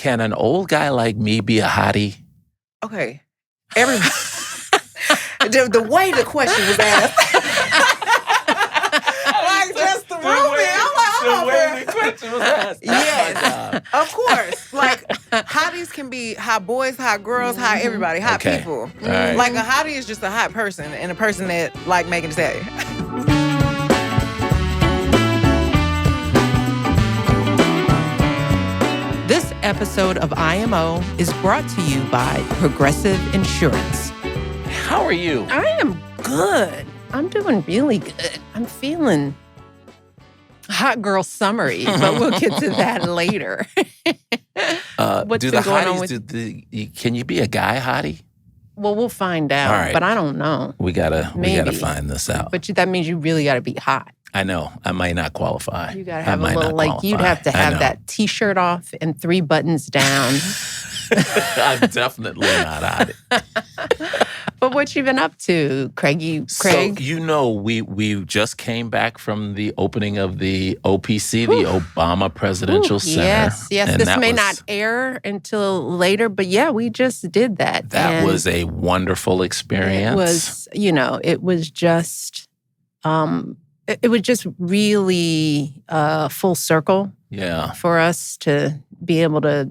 can an old guy like me be a hottie? Okay. Everybody. the way the question was asked. Like, just the roomie. I'm like, hold on. The way the question was asked. Yes. Of course. Like, hotties can be hot boys, hot girls, hot everybody, hot people. All right. Like, a hottie is just a hot person and a person that like Megan Thee Stallion. This episode of IMO is brought to you by Progressive Insurance. How are you? I am good. I'm doing really good. I'm feeling hot girl summery, but we'll get to that later. What's do been the going on hotties, can you be a guy hottie? Well, we'll find out, All right. but I don't know. We gotta Maybe. find this out. But that means you really got to be hot. I know. I might not qualify. You got to have a little, like, you'd have to have that T-shirt off and 3 buttons down. I'm definitely not hottie. But what you been up to, Craig? So, we just came back from the opening of the OPC, the Obama Presidential Center. Yes. And this may not air until later, but yeah, we just did that. That was a wonderful experience. It was just, it was just really full circle. Yeah. For us to be able to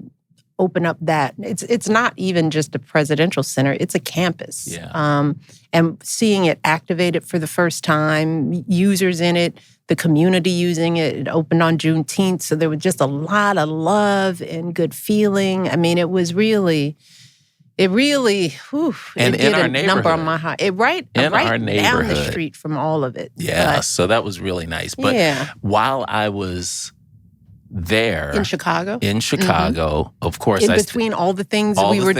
open up that. It's not even just a presidential center, it's a campus. Yeah. And seeing it activated for the first time, users in it, the community using it. It opened on Juneteenth, so there was just a lot of love and good feeling. I mean, it really and it did our a number on my heart. Right our down neighborhood. the street from all of it. Yeah, But, so that was really nice. But while I was there in Chicago, of course, in between all the things we were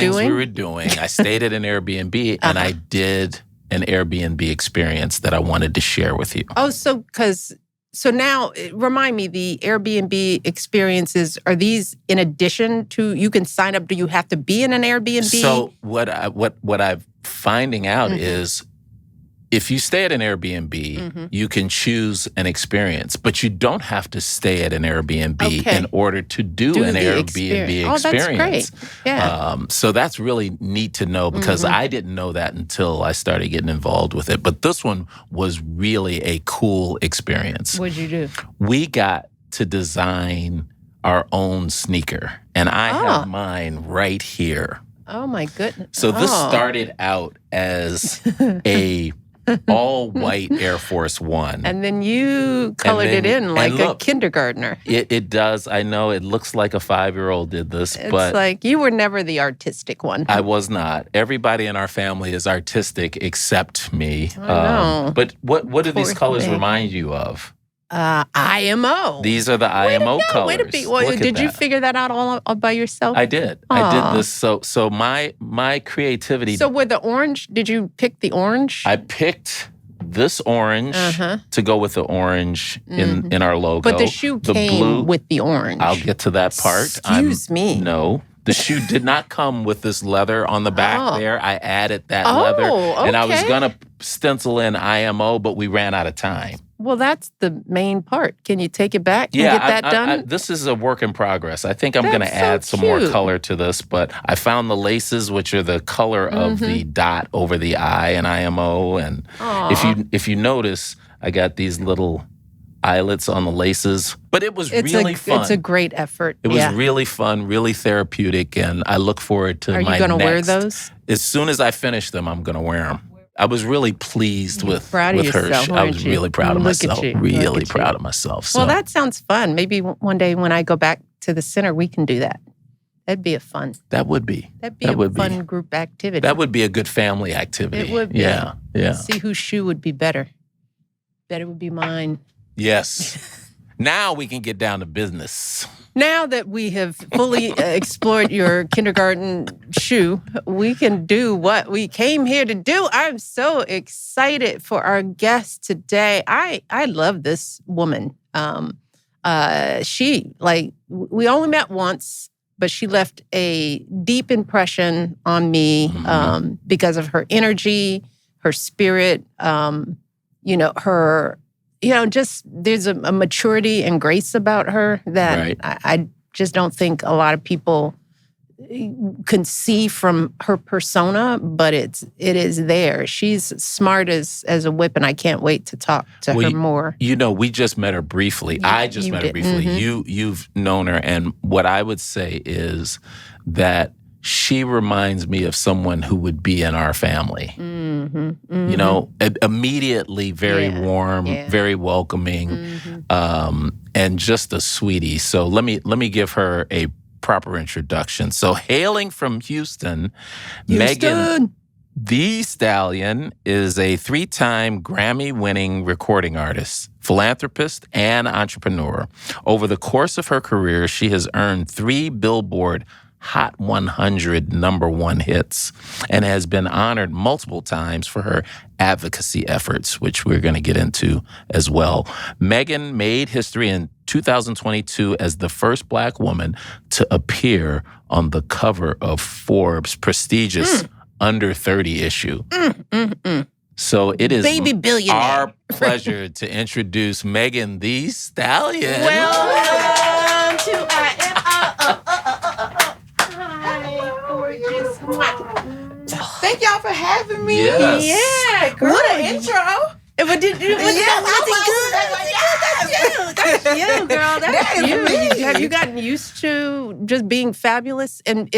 doing, I stayed at an Airbnb and I did an Airbnb experience that I wanted to share with you. Oh, so now remind me, the Airbnb experiences, are these in addition to, you can sign up? Do you have to be in an Airbnb? So what I'm finding out is, if you stay at an Airbnb, you can choose an experience, but you don't have to stay at an Airbnb in order to do an Airbnb experience. Oh, that's great. Yeah. So that's really neat to know, because I didn't know that until I started getting involved with it. But this one was really a cool experience. What'd you do? We got to design our own sneaker, and I have mine right here. Oh, my goodness. So this started out as a all-white Air Force One. And then you colored it in like a kindergartner. It does. I know it looks like a 5-year-old did this, but it's like you were never the artistic one. I was not. Everybody in our family is artistic except me. I know. But what do these colors remind you of? IMO. These are the IMO colors. Way to be. Well, did you figure that out all by yourself? I did. I did this. So my creativity. So with the orange, did you pick the orange? I picked this orange to go with the orange in our logo. But the shoe came blue, with the orange. I'll get to that part. Excuse me. No. The shoe did not come with this leather on the back there. I added that leather. And I was going to stencil in IMO, but we ran out of time. Well, that's the main part. Can you take it back and get that done? This is a work in progress. I think I'm going to add some more color to this, but I found the laces, which are the color of the dot over the I in IMO. And if you notice, I got these little eyelets on the laces, but it was really fun. It's a great effort. It was really fun, really therapeutic, and I look forward to my next. Are you going to wear those? As soon as I finish them, I'm going to wear them. I was really pleased with her. I was really proud of myself. Really proud of myself. So. Well, that sounds fun. Maybe one day when I go back to the center, we can do that. That'd be a fun. That would be. That'd be a fun group activity. That would be a good family activity. It would be. Yeah. See whose shoe would be better. Better would be mine. Yes. Now we can get down to business. Now that we have fully explored your kindergarten shoe, we can do what we came here to do. I'm so excited for our guest today. I love this woman. We only met once, but she left a deep impression on me because of her energy, her spirit, there's a maturity and grace about her that I just don't think a lot of people can see from her persona, but it is there. She's smart as a whip, and I can't wait to talk to her more. We just met her briefly. I just met her briefly. Mm-hmm. You've known her, and what I would say is that she reminds me of someone who would be in our family. Mm-hmm, mm-hmm. Immediately very warm, very welcoming, and just a sweetie. So let me give her a proper introduction. So hailing from Houston, Megan Thee Stallion is a 3-time Grammy-winning recording artist, philanthropist, and entrepreneur. Over the course of her career, she has earned 3 Billboard Hot 100 #1 hits and has been honored multiple times for her advocacy efforts, which we're going to get into as well. Megan made history in 2022 as the first Black woman to appear on the cover of Forbes' prestigious Under 30 issue. So it is Baby billionaire. Our pleasure to introduce Megan Thee Stallion. Welcome to IMO. Thank y'all for having me. Yes. Yeah, girl. What an intro. That's you, girl. That's you. Have you gotten used to just being fabulous and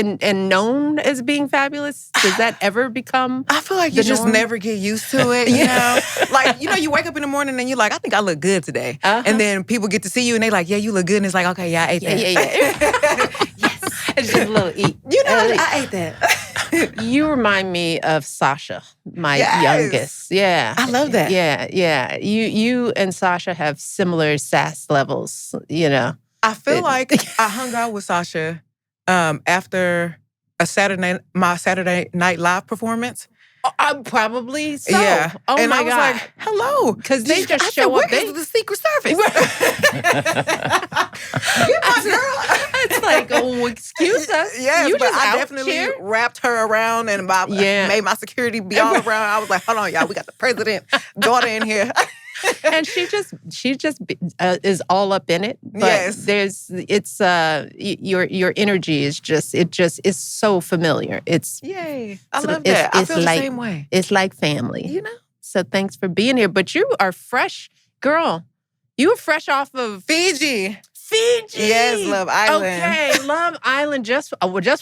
known as being fabulous? Does that ever become I feel like you just never get used to it, you know? Like, you wake up in the morning and you're like, I think I look good today. Uh-huh. And then people get to see you and they like, yeah, you look good. And it's like, okay, yeah, I ate that. Yeah. Yes. It's just a little eat. I ate that. You remind me of Sasha, my youngest. Yeah. I love that. Yeah. You and Sasha have similar sass levels, I feel like I hung out with Sasha after my Saturday Night Live performance. Probably so. Yeah. Oh and my I was God. like, hello. Because they just show up. Where is the Secret Service? You're my girl. It's like, oh, excuse us. Yes, you but just I out definitely here? wrapped her around and made my security be all around. I was like, hold on, y'all. We got the president's daughter in here. And she just is all up in it. But your energy is is so familiar. Yay. I love that. I feel the same way. It's like family. So thanks for being here. But you are fresh, girl. You were fresh off of Fiji. Yes, Love Island. Okay, Love Island. Just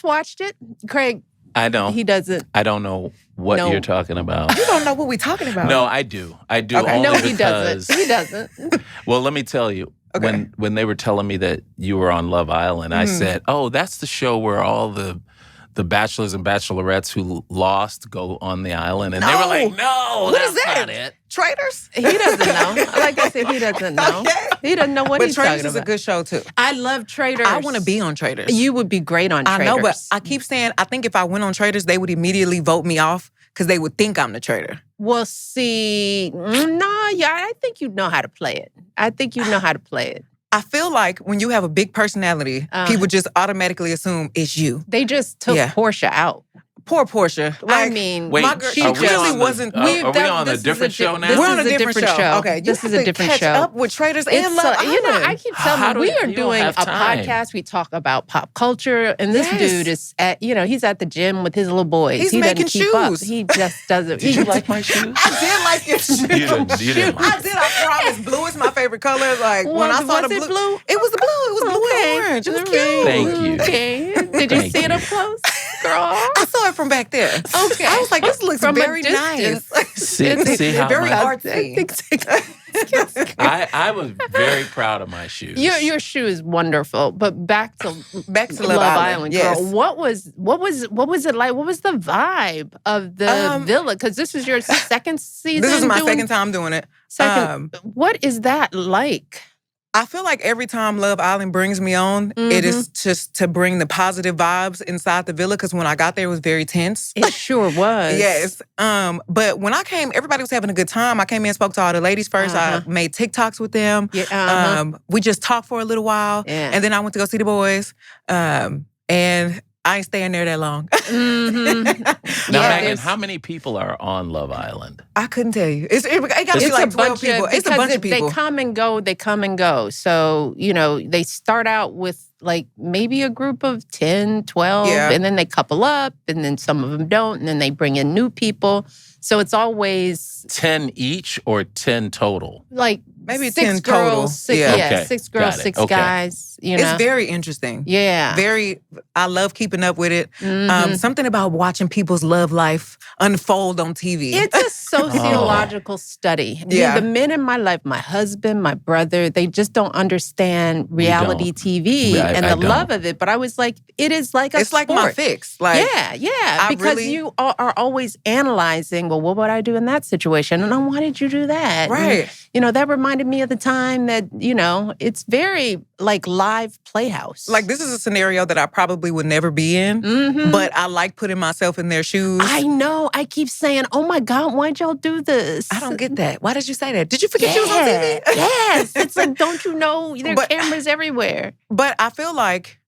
watched it. Craig. I don't. He doesn't. I don't know what you're talking about. You don't know what we're talking about. No, I do. Okay. He doesn't. He doesn't. Well, let me tell you. Okay. When they were telling me that you were on Love Island, I said, "Oh, that's the show where all the bachelors and bachelorettes who lost go on the island." And they were like, "No, that's not it." Traitors? He doesn't know. Like I said, he doesn't know. Okay. He doesn't know what he's talking about. Traitors is a good show too. I love Traitors. I want to be on Traitors. You would be great on Traitors. I know, but I keep saying, I think if I went on Traitors, they would immediately vote me off because they would think I'm the traitor. Well, see, I think you know how to play it. I feel like when you have a big personality, people just automatically assume it's you. They just took Portia out. Poor Portia. I mean, wait, my girl, she clearly wasn't. Are we on a different show now? We're on a different show. Okay, this is a different show. Catch up with Traitors and Love Island. I keep telling you, we are doing a podcast. We talk about pop culture, and this dude is he's at the gym with his little boys. He's doesn't making keep up. shoes. He just doesn't. Did you like my shoes? I did like your shoes. You didn't like I did. I promise. Blue is my favorite color. Like when I saw the blue, it was the blue. It was blue and orange. It was cute. Thank you. Okay. Did you see it up close, girl? I saw it from back there. Okay. I was like, this looks From very a distance. nice. See how very my, artsy. I was very proud of my shoes. Your shoe is wonderful, but back to Love Island, girl. yes. What was it like? What was the vibe of the villa? Because this is your second season. This is my second time doing it. What is that like? I feel like every time Love Island brings me on, it is just to bring the positive vibes inside the villa. Because when I got there, it was very tense. It sure was. Yes. But when I came, everybody was having a good time. I came in and spoke to all the ladies first. I made TikToks with them. Yeah, we just talked for a little while. Yeah. And then I went to go see the boys. And I ain't staying there that long. Now, Megan, how many people are on Love Island? I couldn't tell you. It got to be like 12 people. It's a bunch of people. They come and go. So, they start out with like maybe a group of 10, 12, and then they couple up, and then some of them don't, and then they bring in new people. So it's always 10 each or 10 total? Like maybe 6 10 girls, total. 6, Okay. 6 girls, 6 guys. You know? It's very interesting. Yeah. I love keeping up with it. Something about watching people's love life unfold on TV. It's a sociological study. Yeah. The men in my life, my husband, my brother, they just don't understand reality TV and the love of it. But I was like, it is like a It's sport. like my fix. Like, yeah. Because you are always analyzing, well, what would I do in that situation? And then why did you do that? Right. And, that reminded me of the time that, it's very like live playhouse. Like, this is a scenario that I probably would never be in, but I like putting myself in their shoes. I know. I keep saying, oh my God, why'd y'all do this? I don't get that. Why did you say that? Did you forget you was on TV? Yes. It's like, don't you know there are cameras everywhere? But I feel like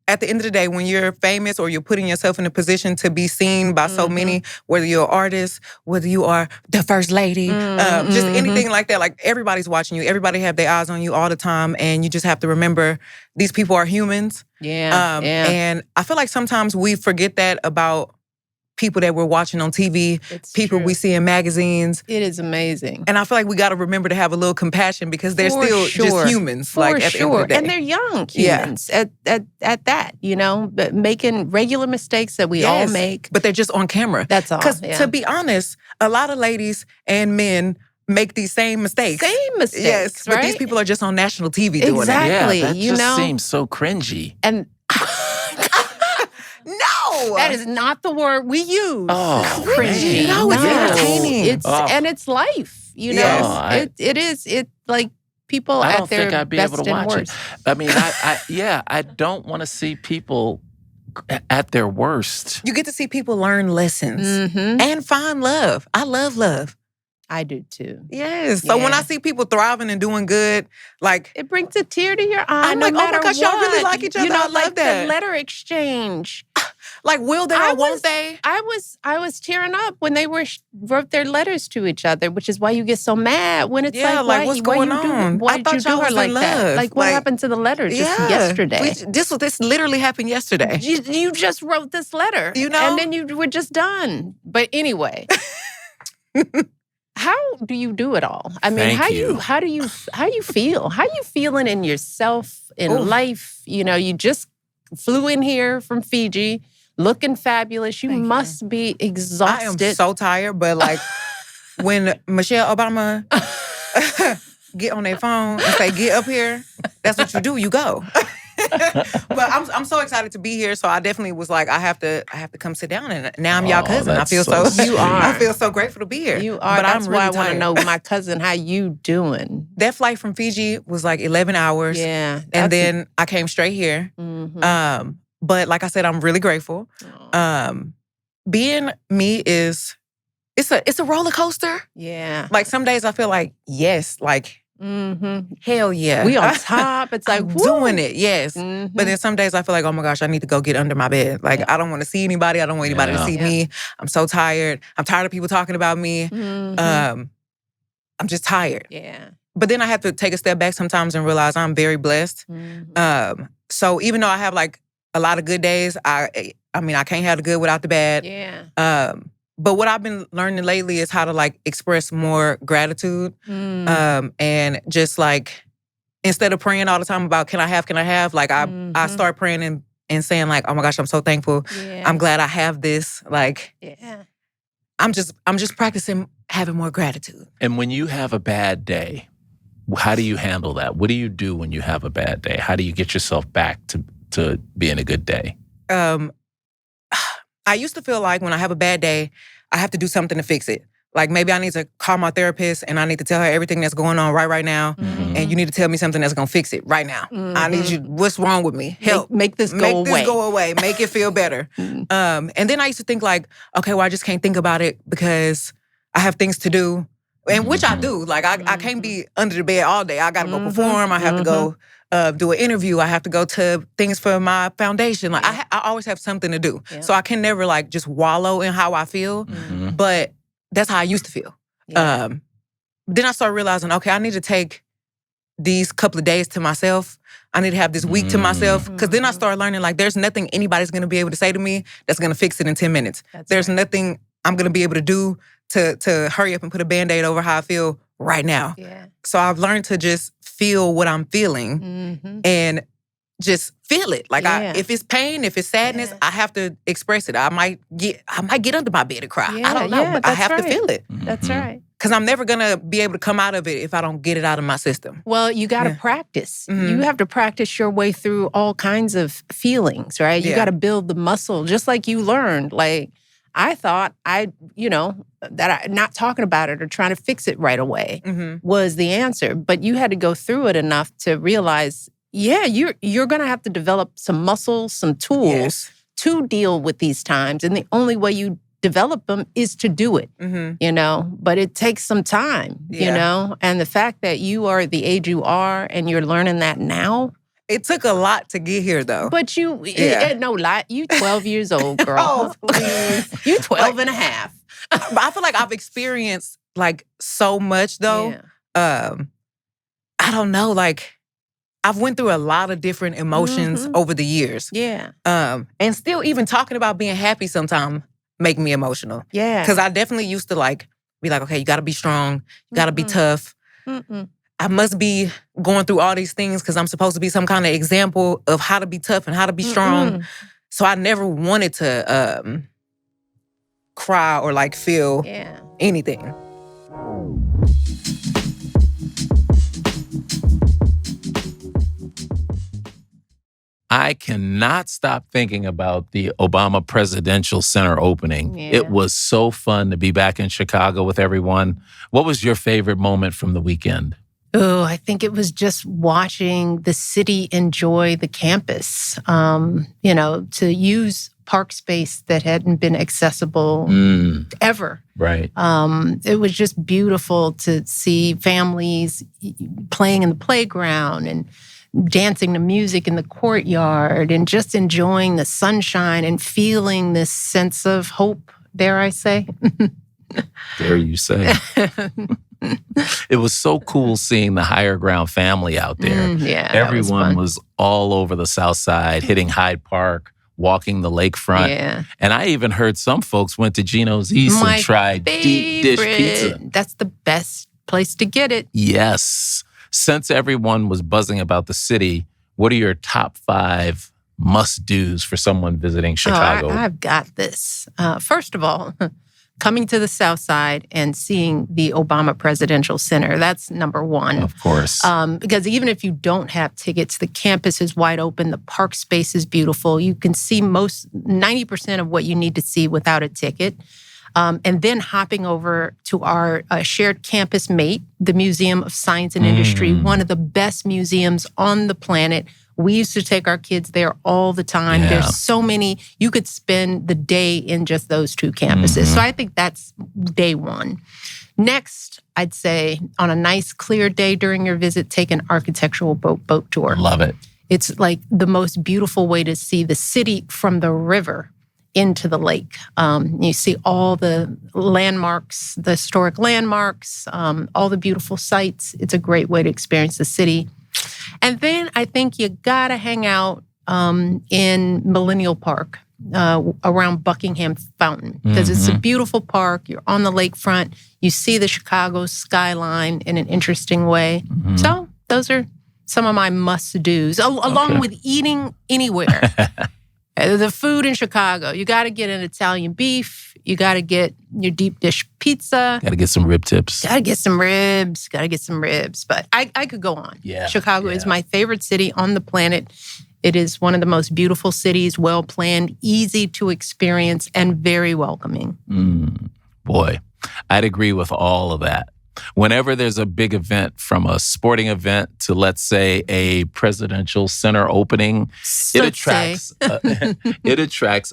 at the end of the day, when you're famous or you're putting yourself in a position to be seen by so many, whether you're an artist, whether you are the first lady, just anything like that, like everybody's watching you. Everybody have their eyes on you all the time. And you just have to remember these people are humans. Yeah. And I feel like sometimes we forget that about people that we're watching on TV, people we see in magazines. It is amazing. And I feel like we got to remember to have a little compassion because they're still just humans. At the end of the day. And they're young humans at that, but making regular mistakes that we all make. But they're just on camera. That's all. Because to be honest, a lot of ladies and men make these same mistakes. Yes, but these people are just on national TV doing it. Exactly. Yeah, that just seems so cringy. And no! That is not the word we use. Oh, cringy. No, it's entertaining. And it's life, Yes. It is like people I at don't their think I'd be best able to and watch worst. it. I mean, I don't want to see people at their worst. You get to see people learn lessons and find love. I love love. I do too. Yes. So when I see people thriving and doing good, like it brings a tear to your eye. I'm no like, oh matter my gosh, what. y'all really like each other. I love like that. The letter exchange. Like, will they or won't they? I was tearing up when they wrote their letters to each other, which is why you get so mad when it's what's going on? Why did you do her like that? Like, what happened to the letter just yesterday? This literally happened yesterday. You just wrote this letter, and then you were just done. But anyway. How do you do it all? I mean, how do you feel? How you feeling in yourself, in life? You just flew in here from Fiji, looking fabulous. You must be exhausted. I am so tired, but like when Michelle Obama get on their phone and say, "Get up here," that's what you do. You go. But I'm so excited to be here. So I definitely was like, I have to come sit down, and now I'm y'all cousin. I feel I feel so grateful to be here. You are. But that's why I want to know, my cousin, how you doing? That flight from Fiji was like 11 hours. Yeah, and then I came straight here. But like I said, I'm really grateful. Being me it's a roller coaster. Yeah. Like some days I feel like yes, like. Hell yeah. We on top. It's like, I'm doing it, yes. But then some days I feel like, oh my gosh, I need to go get under my bed. Like, I don't want to see anybody. I don't want anybody to see me. I'm so tired. I'm tired of people talking about me. I'm just tired. Yeah. But then I have to take a step back sometimes and realize I'm very blessed. So even though I have like a lot of good days, I mean, I can't have the good without the bad. Yeah. But what I've been learning lately is how to like express more gratitude. And just like, instead of praying all the time about can I have, like I start praying and saying like, oh my gosh, I'm so thankful. Yeah. I'm glad I have this. Like, yeah. I'm just practicing having more gratitude. And when you have a bad day, how do you handle that? What do you do when you have a bad day? How do you get yourself back to being a good day? I used to feel like when I have a bad day, I have to do something to fix it. Like maybe I need to call my therapist and I need to tell her everything that's going on right now. And you need to tell me something that's going to fix it right now. I need you, what's wrong with me? Help. Make this go away. Make it feel better. And then I used to think like, okay, well, I just can't think about it because I have things to do. And which I do. Like I can't be under the bed all day. I got to go perform. I have to go do an interview. I have to go to things for my foundation. Like I always have something to do. So I can never like just wallow in how I feel. But that's how I used to feel. Then I started realizing, okay, I need to take these couple of days to myself. I need to have this week to myself. Because then I start learning, like, there's nothing anybody's going to be able to say to me that's going to fix it in 10 minutes. There's nothing I'm going to be able to do to hurry up and put a Band-Aid over how I feel right now. Yeah. So I've learned to just feel what I'm feeling and just feel it. Like if it's pain, if it's sadness, I have to express it. I might get under my bed and cry. I don't know, but I have to feel it. That's right. Because I'm never going to be able to come out of it if I don't get it out of my system. Well, you got to practice. You have to practice your way through all kinds of feelings, right? You got to build the muscle, just like you learned. Like, I thought that not talking about it or trying to fix it right away was the answer. But you had to go through it enough to realize, you're going to have to develop some muscles, some tools to deal with these times. And the only way you develop them is to do it, but it takes some time, and the fact that you are the age you are and you're learning that now. It took a lot to get here, though. But you 12 years old, girl. Oh, please. You 12 and a half. But I feel like I've experienced, like, so much, though. I don't know, like, I've went through a lot of different emotions over the years. Yeah. And still even talking about being happy sometimes make me emotional. Yeah. Because I definitely used to, like, be like, okay, you got to be strong. You got to be tough. I must be going through all these things because I'm supposed to be some kind of example of how to be tough and how to be strong. So I never wanted to cry or, like, feel anything. I cannot stop thinking about the Obama Presidential Center opening. Yeah. It was so fun to be back in Chicago with everyone. What was your favorite moment from the weekend? Oh, I think it was just watching the city enjoy the campus, to use park space that hadn't been accessible ever. Right. It was just beautiful to see families playing in the playground and dancing to music in the courtyard and just enjoying the sunshine and feeling this sense of hope, dare I say. Dare you say. It was so cool seeing the Higher Ground family out there. Everyone was all over the South Side, hitting Hyde Park, walking the lakefront. Yeah. And I even heard some folks went to Gino's East and tried deep dish pizza. That's the best place to get it. Yes. Since everyone was buzzing about the city, what are your top 5 must-dos for someone visiting Chicago? I've got this. First of all, coming to the South Side and seeing the Obama Presidential Center. That's number one. Of course. Because even if you don't have tickets, the campus is wide open. The park space is beautiful. You can see 90% of what you need to see without a ticket. And then hopping over to our shared campus mate, the Museum of Science and Industry, one of the best museums on the planet. We used to take our kids there all the time. Yeah. There's so many. You could spend the day in just those 2 campuses. So I think that's day one. Next, I'd say on a nice clear day during your visit, take an architectural boat tour. Love it. It's like the most beautiful way to see the city from the river into the lake. You see all the landmarks, the historic landmarks, all the beautiful sights. It's a great way to experience the city. And then I think you gotta hang out in Millennial Park around Buckingham Fountain because it's a beautiful park. You're on the lakefront. You see the Chicago skyline in an interesting way. So those are some of my must-dos, along with eating anywhere. The food in Chicago, you got to get an Italian beef. You got to get your deep dish pizza. Got to get some rib tips. Got to get some ribs. But I could go on. Yeah. Chicago is my favorite city on the planet. It is one of the most beautiful cities, well-planned, easy to experience, and very welcoming. Boy, I'd agree with all of that. Whenever there's a big event, from a sporting event to, let's say, a presidential center opening, it attracts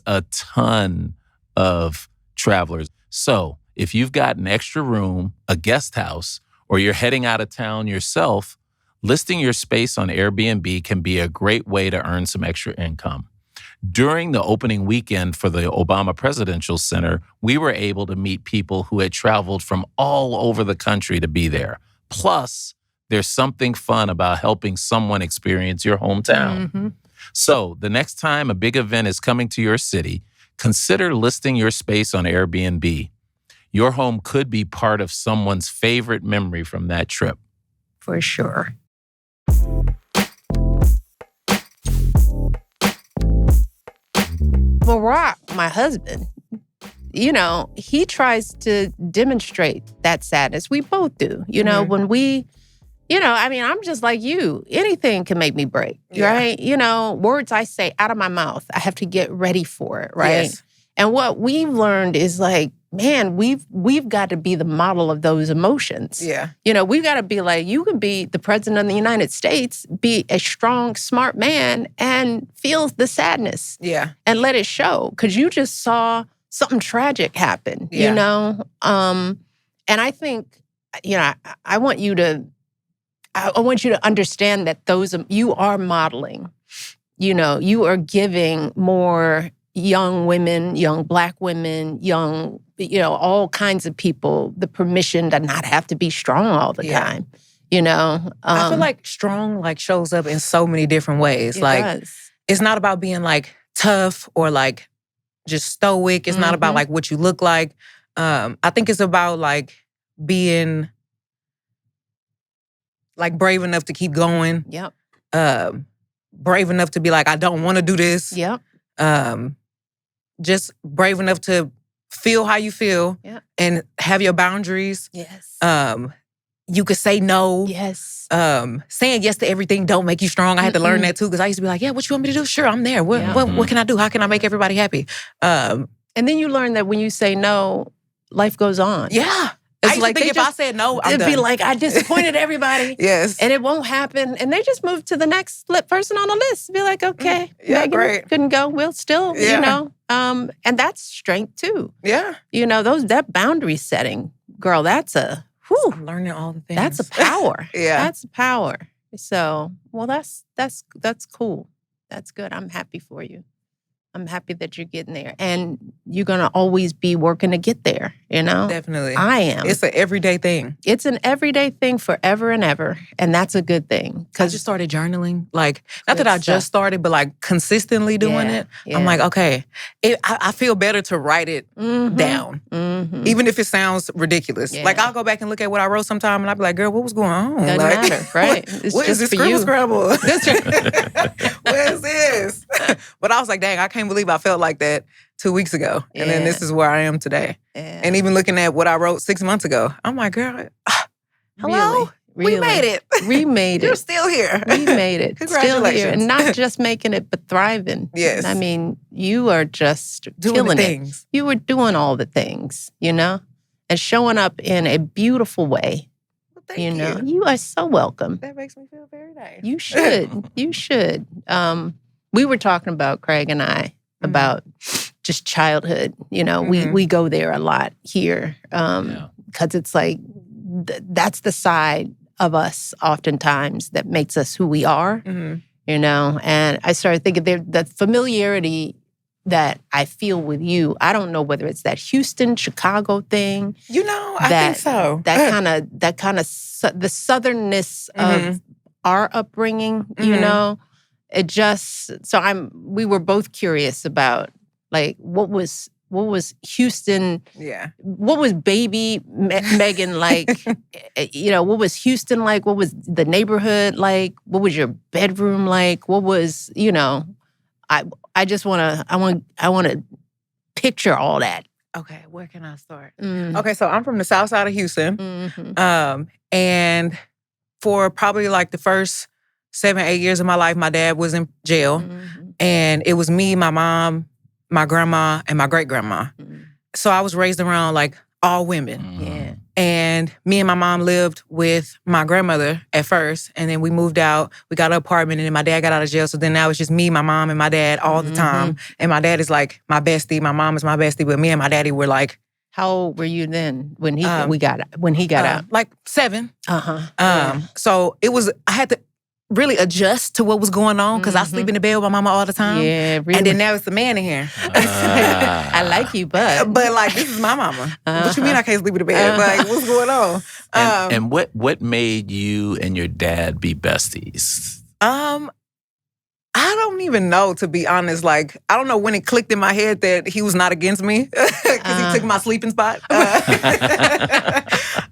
a ton of travelers. So if you've got an extra room, a guest house, or you're heading out of town yourself, listing your space on Airbnb can be a great way to earn some extra income. During the opening weekend for the Obama Presidential Center, we were able to meet people who had traveled from all over the country to be there. Plus, there's something fun about helping someone experience your hometown. Mm-hmm. So the next time a big event is coming to your city, consider listing your space on Airbnb. Your home could be part of someone's favorite memory from that trip. For sure. Barack, my husband, he tries to demonstrate that sadness. We both do. When we, I'm just like you. Anything can make me break, right? Words I say out of my mouth, I have to get ready for it, right? Yes. And what we've learned is like, man, we've got to be the model of those emotions. Yeah. We've got to be like, you can be the president of the United States, be a strong, smart man, and feel the sadness. Yeah. And let it show. Because you just saw something tragic happen, And I think, I want you to understand that you are modeling. You are giving more young women, young Black women, young, all kinds of people the permission to not have to be strong all the time. I feel like strong shows up in so many different ways. It does. It's not about being tough or just stoic. It's not about what you look like. I think it's about being brave enough to keep going. Yep. Brave enough to be I don't want to do this. Yep. Just brave enough to feel how you feel and have your boundaries. Yes. You could say no. Yes. Saying yes to everything don't make you strong. I had to learn that too because I used to be yeah, what you want me to do? Sure, I'm there. What can I do? How can I make everybody happy? And then you learn that when you say no, life goes on. Yeah. It's if I said no, I'm it'd done. Be I disappointed everybody. Yes. And it won't happen. And they just move to the next person on the list. Be okay, Megan great. Couldn't go. We'll still, and that's strength too. Yeah. That boundary setting, girl, that's a, whew. I'm learning all the things. That's a power. Yeah. That's a power. So, well, that's cool. That's good. I'm happy for you. I'm happy that you're getting there. And you're going to always be working to get there, Definitely. I am. It's an everyday thing. It's an everyday thing forever and ever. And that's a good thing. I just started journaling. Not that I just started, but consistently doing it. Yeah. I'm okay. I feel better to write it down. Mm-hmm. Even if it sounds ridiculous. Yeah. I'll go back and look at what I wrote sometime and I'll be girl, what was going on? Doesn't matter, right? What is this scrabble? What is this? But I was dang, I can't believe I felt like that 2 weeks ago. And then this is where I am today. Yeah. And even looking at what I wrote 6 months ago, I'm girl, hello? Really? We made it. We made it. You're still here. We made it. Congratulations. Still here. And not just making it, but thriving. Yes. I mean, you are just doing killing the things. It. You were doing all the things, and showing up in a beautiful way. Well, thank you. You are so welcome. That makes me feel very nice. You should. You should. We were talking about, Craig and I, about just childhood. We go there a lot here because it's that's the side of us oftentimes that makes us who we are, and I started thinking the familiarity that I feel with you. I don't know whether it's that Houston, Chicago thing. I think so. That kind of the southernness of our upbringing, it just, we were both curious about what was Houston, what was baby Megan like? What was Houston like? What was the neighborhood like? What was your bedroom like? What was, I just want to picture all that. Okay, where can I start? Mm. Okay, so I'm from the south side of Houston. Mm-hmm. And for probably the first 7-8 years of my life, my dad was in jail. Mm-hmm. And it was me, my mom, my grandma, and my great-grandma. Mm-hmm. So I was raised around all women. Yeah. And me and my mom lived with my grandmother at first. And then we moved out. We got an apartment and then my dad got out of jail. So then now it's just me, my mom, and my dad all the time. And my dad is my bestie. My mom is my bestie. But me and my daddy were how old were you then when he got out? 7. Uh-huh. So it was, really adjust to what was going on because I sleep in the bed with my mama all the time. Yeah, really. And then now it's the man in here. I like you, but like this is my mama. What you mean I can't sleep in the bed? Like what's going on? And what made you and your dad be besties? I don't even know, to be honest. Like, I don't know when it clicked in my head that he was not against me because he took my sleeping spot.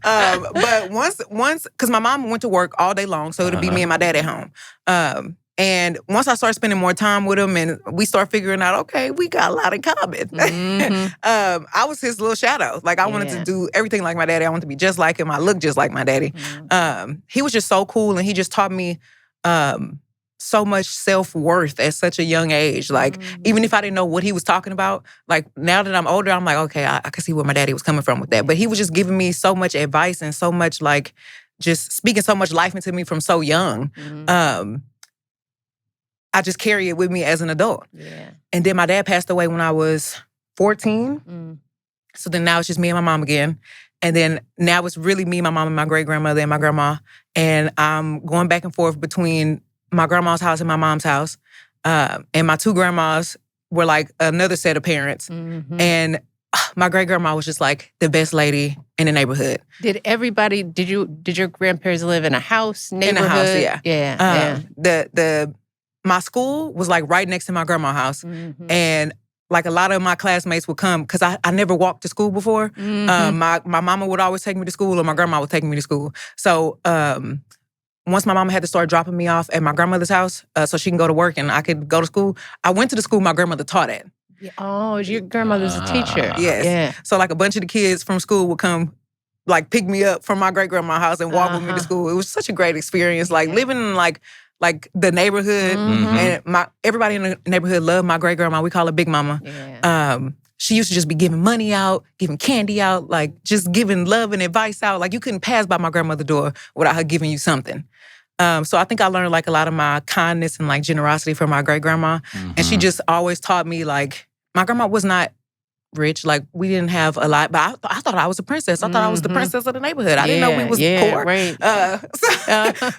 But once, because my mom went to work all day long, so it'd be me and my dad at home. And once I started spending more time with him and we start figuring out, okay, we got a lot in common. I was his little shadow. Like, I wanted to do everything like my daddy. I wanted to be just like him. I looked just like my daddy. He was just so cool, and he just taught me so much self-worth at such a young age. Like, even if I didn't know what he was talking about, like, now that I'm older, I'm like, okay, I can see where my daddy was coming from with that. But he was just giving me so much advice and so much, like, just speaking so much life into me from so young. I just carry it with me as an adult. Yeah. And then my dad passed away when I was 14. So then now it's just me and my mom again. And then now it's really me, my mom, and my great-grandmother and my grandma. And I'm going back and forth between my grandma's house and my mom's house. And my two grandmas were like another set of parents. And my great-grandma was just like the best lady in the neighborhood. Did your grandparents live in a house, neighborhood? In a house, Yeah. My school was like right next to my grandma's house. And like a lot of my classmates would come because I never walked to school before. My mama would always take me to school or my grandma would take me to school. So once my mama had to start dropping me off at my grandmother's house so she can go to work and I could go to school, I went to the school my grandmother taught at. Oh, your grandmother's a teacher. Yes. Yeah. So like a bunch of the kids from school would come like pick me up from my great-grandma's house and walk with me to school. It was such a great experience. Like living in like the neighborhood and everybody in the neighborhood loved my great-grandma. We call her Big Mama. Yeah. She used to just be giving money out, giving candy out, like just giving love and advice out. Like you couldn't pass by my grandmother's door without her giving you something. So I think I learned like a lot of my kindness and like generosity from my great-grandma. And she just always taught me like, my grandma was not rich. Like we didn't have a lot, but I thought I was a princess. I thought I was the princess of the neighborhood. I didn't know we was poor. Right.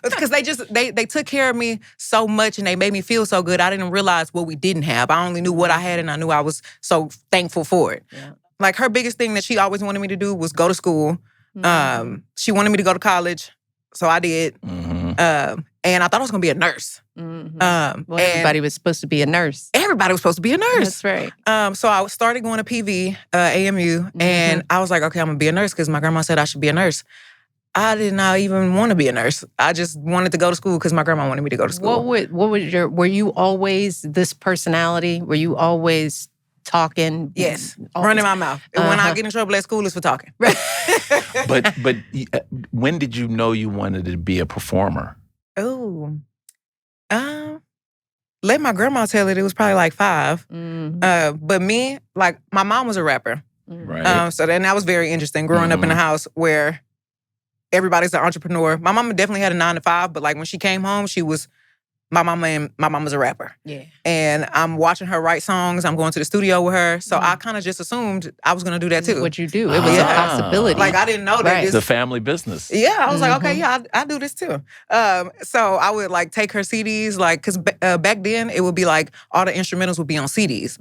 Because they took care of me so much and they made me feel so good. I didn't realize what we didn't have. I only knew what I had and I knew I was so thankful for it. Yeah. Like her biggest thing that she always wanted me to do was go to school. She wanted me to go to college. So I did. And I thought I was going to be a nurse. Well, everybody was supposed to be a nurse. Everybody was supposed to be a nurse. That's right. So I started going to PV, AMU, and I was like, okay, I'm going to be a nurse because my grandma said I should be a nurse. I did not even want to be a nurse. I just wanted to go to school because my grandma wanted me to go to school. Were you always this personality? Were you always talking? Yes, running my mouth. And when I get in trouble at school, it's for talking. But when did you know you wanted to be a performer? Oh, let my grandma tell it. It was probably like 5. But me, like my mom was a rapper. Right. So then that was very interesting growing up in a house where everybody's an entrepreneur. My mama definitely had a 9 to 5, but like when she came home, she was my mama's a rapper. Yeah. And I'm watching her write songs. I'm going to the studio with her. So I kind of just assumed I was going to do that too. What you do. It was a possibility. Like I didn't know that the family business. Yeah, I was like, okay, yeah, I do this too. So I would like take her CDs, like, because back then it would be like all the instrumentals would be on CDs.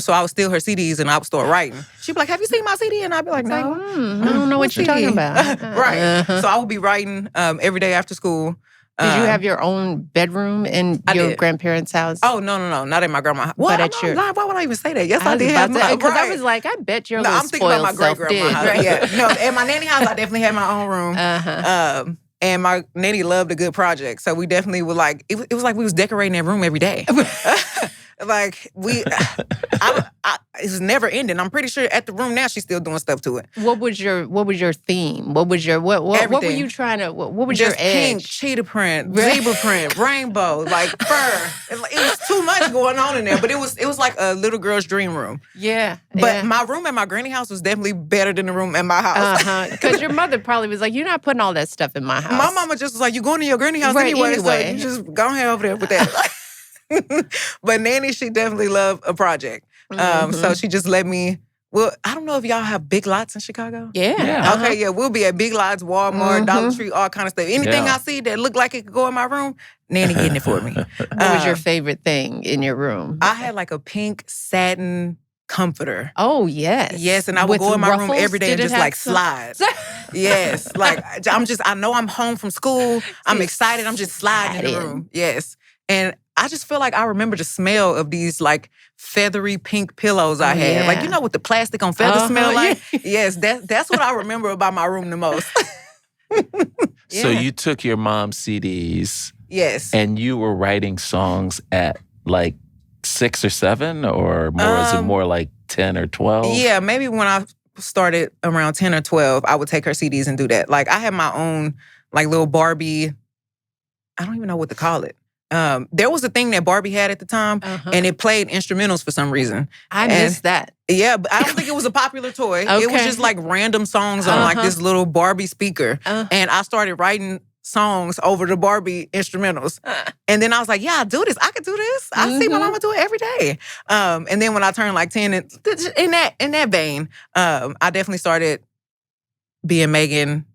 So I would steal her CDs and I would start writing. She'd be like, have you seen my CD? And I'd be like, no. I don't know what you're talking about. Right. So I would be writing every day after school. Did you have your own bedroom in your grandparents' house? Oh, no. Not in my grandma's house. Well, why would I even say that? Yes, I did have my because I was like, I bet your little I'm thinking about my great-grandma's house. Right? Yeah. No, at my nanny house, I definitely had my own room. And my nanny loved a good project. So we definitely would like, it was like we was decorating that room every day. Like it's never ending. I'm pretty sure at the room now she's still doing stuff to it. What was your theme? What was your what were you trying to? What was just your edge? Pink, cheetah print, zebra print, rainbow, like fur. It was too much going on in there, but it was like a little girl's dream room. Yeah. But my room at my granny house was definitely better than the room at my house. Because your mother probably was like, "You're not putting all that stuff in my house." My mama just was like, "You going to your granny house anyway, so you just go ahead over there with that." But Nanny, she definitely loved a project. So she just let me Well, I don't know if y'all have Big Lots in Chicago. Yeah. Okay, yeah, we'll be at Big Lots, Walmart, Dollar Tree, all kind of stuff. Anything I see that look like it could go in my room, Nanny getting it for me. What was your favorite thing in your room? I had like a pink satin comforter. Oh, yes. Yes, and I would go in my room every day and just like slide. Yes, like I know I'm home from school. I'm excited. I'm just sliding in the room. Yes. And I just feel like I remember the smell of these like feathery pink pillows I had. Yeah. Like, you know what the plastic on feathers smell like? Yes, that's what I remember about my room the most. So you took your mom's CDs. Yes. And you were writing songs at like 6 or 7, or more? Is it more like 10 or 12? Yeah, maybe when I started around 10 or 12, I would take her CDs and do that. Like, I had my own like little Barbie, I don't even know what to call it. There was a thing that Barbie had at the time, and it played instrumentals for some reason. I missed that. Yeah, but I don't think it was a popular toy. It was just like random songs on like this little Barbie speaker. And I started writing songs over the Barbie instrumentals. And then I was like, yeah, I do this. I could do this. I see my mama do it every day. And then when I turned like 10, in that vein, I definitely started being Megan.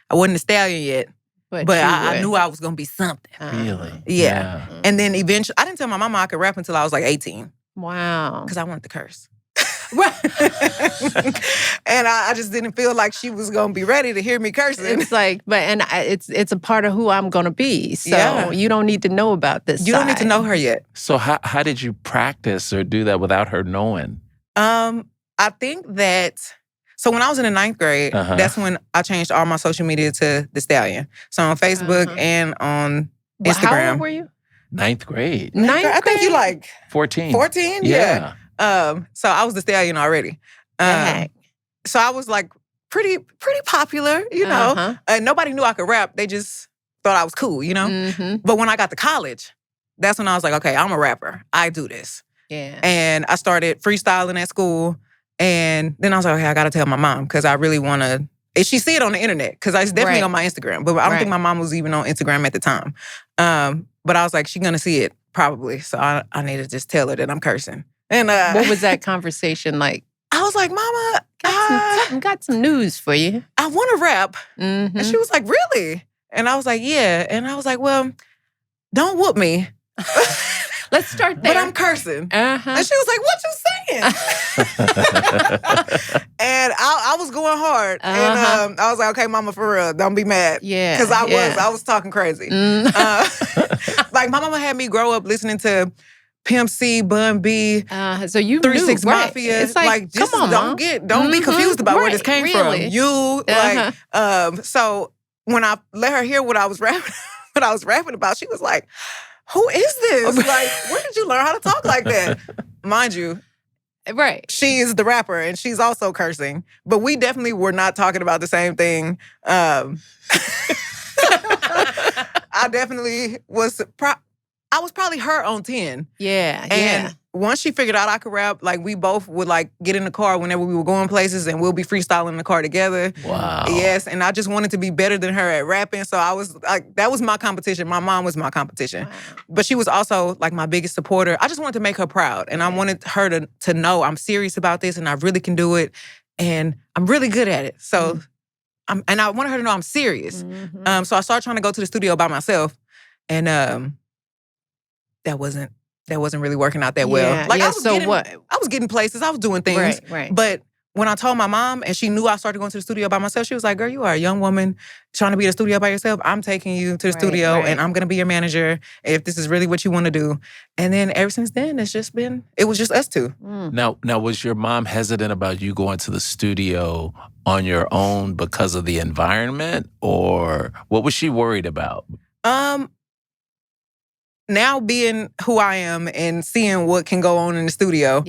I wasn't a stallion yet. But I knew I was going to be something. Really? Yeah. And then eventually, I didn't tell my mama I could rap until I was like 18. Wow. Because I wanted to curse. And I just didn't feel like she was going to be ready to hear me cursing. It's like, it's a part of who I'm going to be. So you don't need to know about this You don't need to know her yet. So how did you practice or do that without her knowing? I think that... So when I was in the 9th grade, that's when I changed all my social media to The Stallion. So on Facebook and on Instagram. How old were you? 9th grade. 9th grade? I think you like... 14. 14? Yeah. So I was The Stallion already. So I was like pretty popular, you know. Nobody knew I could rap. They just thought I was cool, you know. But when I got to college, that's when I was like, okay, I'm a rapper. I do this. Yeah. And I started freestyling at school. And then I was like, okay, I got to tell my mom because I really want to. She see it on the internet because it's definitely on my Instagram. But I don't think my mom was even on Instagram at the time. But I was like, she's going to see it probably. So I need to just tell her that I'm cursing. And what was that conversation like? I was like, Mama, got some news for you. I want to rap. And she was like, really? And I was like, yeah. And I was like, well, don't whoop me. Let's start there. But I'm cursing. And she was like, what you saying? And I was going hard. And I was like, okay, Mama, for real, don't be mad. Yeah. Because I was talking crazy. Like, my mama had me grow up listening to Pimp C, Bun B, so you 3 knew, 6 right. Mafia. It's like just come on, don't be confused about where this came from. You so when I let her hear what I was rapping about, she was like, who is this? Like, where did you learn how to talk like that? Mind you, she is the rapper and she's also cursing. But we definitely were not talking about the same thing. I definitely was... I was probably her on 10. Yeah, and once she figured out I could rap, like, we both would, like, get in the car whenever we were going places and we'll be freestyling in the car together. Wow. Yes, and I just wanted to be better than her at rapping, so I was, like, that was my competition. My mom was my competition. Wow. But she was also, like, my biggest supporter. I just wanted to make her proud, and I wanted her to know I'm serious about this and I really can do it, and I'm really good at it. So, and I wanted her to know I'm serious. So I started trying to go to the studio by myself, and that wasn't really working out that well. Like, I was getting places, I was doing things. Right. But when I told my mom and she knew I started going to the studio by myself, she was like, girl, you are a young woman trying to be at the studio by yourself. I'm taking you to the studio and I'm going to be your manager if this is really what you want to do. And then ever since then, it was just us two. Now, was your mom hesitant about you going to the studio on your own because of the environment, or what was she worried about? Now being who I am and seeing what can go on in the studio,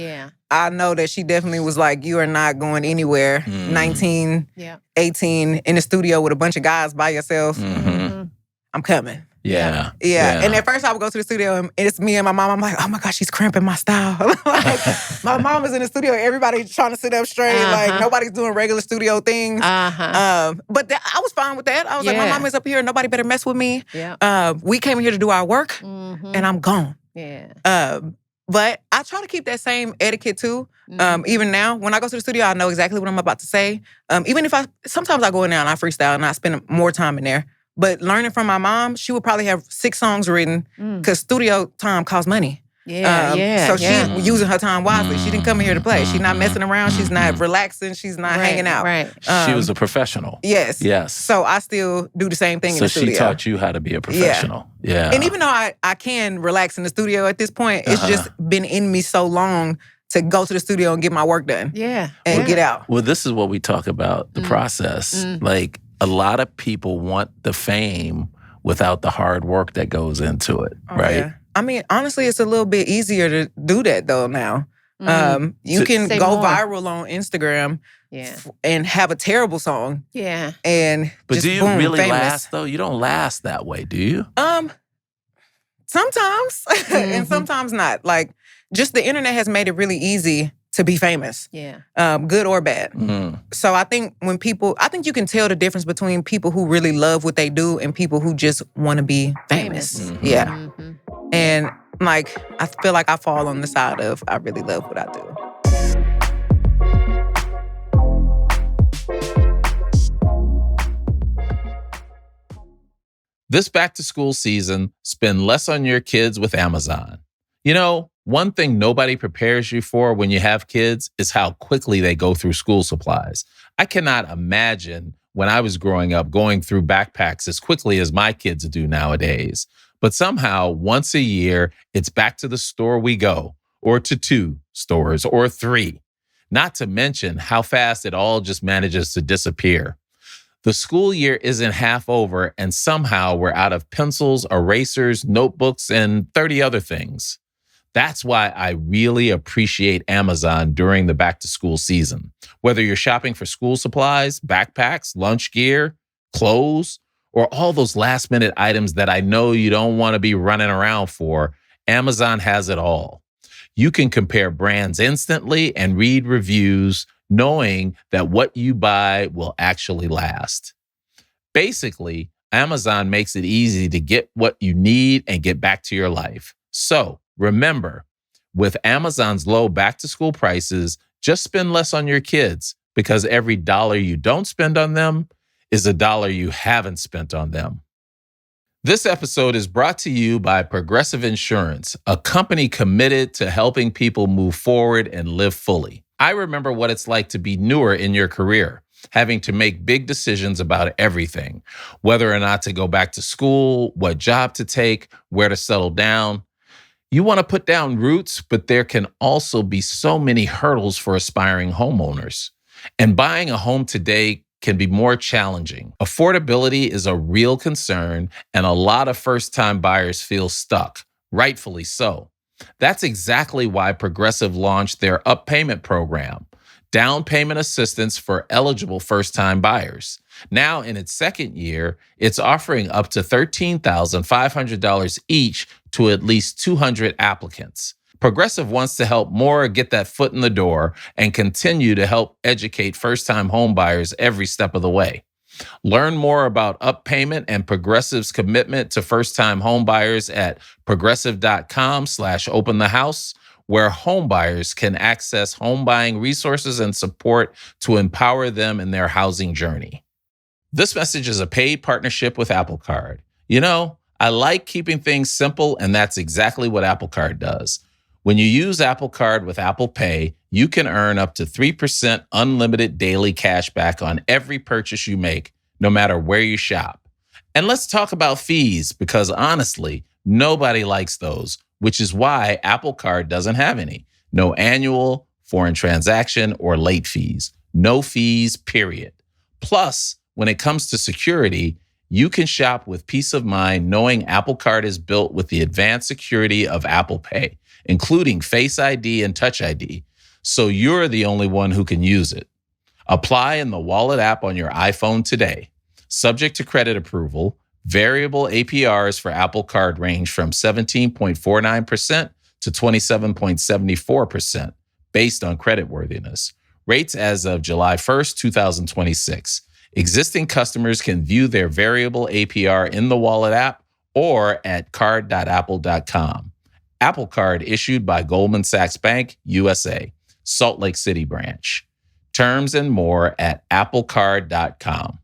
I know that she definitely was like, you are not going anywhere, 19, 18, in the studio with a bunch of guys by yourself. I'm coming. Yeah. And at first I would go to the studio and it's me and my mom. I'm like, oh my gosh, she's cramping my style. Like, my mom is in the studio, everybody's trying to sit up straight. Like, nobody's doing regular studio things. But I was fine with that. I was like, my mom is up here, nobody better mess with me. We came here to do our work and I'm gone. But But I try to keep that same etiquette too. Even now, when I go to the studio, I know exactly what I'm about to say. Even if sometimes I go in there and I freestyle and I spend more time in there. But learning from my mom, she would probably have 6 songs written because studio time costs money. So she using her time wisely. She didn't come in here to play. She's not messing around. She's not relaxing. She's not hanging out. Right. She was a professional. Yes. Yes. So I still do the same thing in the studio. So she taught you how to be a professional. Yeah. And even though I can relax in the studio at this point, it's just been in me so long to go to the studio and get my work done. And get out. Well, this is what we talk about, the process. Like, a lot of people want the fame without the hard work that goes into it, right? Yeah. I mean, honestly, it's a little bit easier to do that, though, now. You can go viral on Instagram and have a terrible song. And but just do you boom, really famous. last, though? You don't last that way, do you? Sometimes, and sometimes not. Like, just the internet has made it really easy to be famous. Good or bad. So I think I think you can tell the difference between people who really love what they do and people who just want to be famous. And like, I feel like I fall on the side of I really love what I do. This back-to-school season, spend less on your kids with Amazon. You know, one thing nobody prepares you for when you have kids is how quickly they go through school supplies. I cannot imagine when I was growing up going through backpacks as quickly as my kids do nowadays. But somehow, once a year, it's back to the store we go, or to 2 stores, or 3. Not to mention how fast it all just manages to disappear. The school year isn't half over, and somehow we're out of pencils, erasers, notebooks, and 30 other things. That's why I really appreciate Amazon during the back-to-school season. Whether you're shopping for school supplies, backpacks, lunch gear, clothes, or all those last-minute items that I know you don't want to be running around for, Amazon has it all. You can compare brands instantly and read reviews, knowing that what you buy will actually last. Basically, Amazon makes it easy to get what you need and get back to your life. So, remember, with Amazon's low back-to-school prices, just spend less on your kids because every dollar you don't spend on them is a dollar you haven't spent on them. This episode is brought to you by Progressive Insurance, a company committed to helping people move forward and live fully. I remember what it's like to be newer in your career, having to make big decisions about everything, whether or not to go back to school, what job to take, where to settle down. You want to put down roots, but there can also be so many hurdles for aspiring homeowners. And buying a home today can be more challenging. Affordability is a real concern, and a lot of first-time buyers feel stuck, rightfully so. That's exactly why Progressive launched their Up Payment program, down payment assistance for eligible first-time buyers. Now, in its second year, it's offering up to $13,500 each to at least 200 applicants. Progressive wants to help more get that foot in the door and continue to help educate first-time home buyers every step of the way. Learn more about Up Payment and Progressive's commitment to first-time home buyers at progressive.com/openthehouse, where home buyers can access home buying resources and support to empower them in their housing journey. This message is a paid partnership with Apple Card. You know, I like keeping things simple, and that's exactly what Apple Card does. When you use Apple Card with Apple Pay, you can earn up to 3% unlimited daily cash back on every purchase you make, no matter where you shop. And let's talk about fees, because honestly, nobody likes those, which is why Apple Card doesn't have any. No annual, foreign transaction, or late fees. No fees, period. Plus, when it comes to security, you can shop with peace of mind knowing Apple Card is built with the advanced security of Apple Pay, including Face ID and Touch ID, so you're the only one who can use it. Apply in the Wallet app on your iPhone today. Subject to credit approval, variable APRs for Apple Card range from 17.49% to 27.74% based on creditworthiness. Rates as of July 1st, 2026. Existing customers can view their variable APR in the Wallet app or at card.apple.com. Apple Card issued by Goldman Sachs Bank, USA, Salt Lake City branch. Terms and more at applecard.com.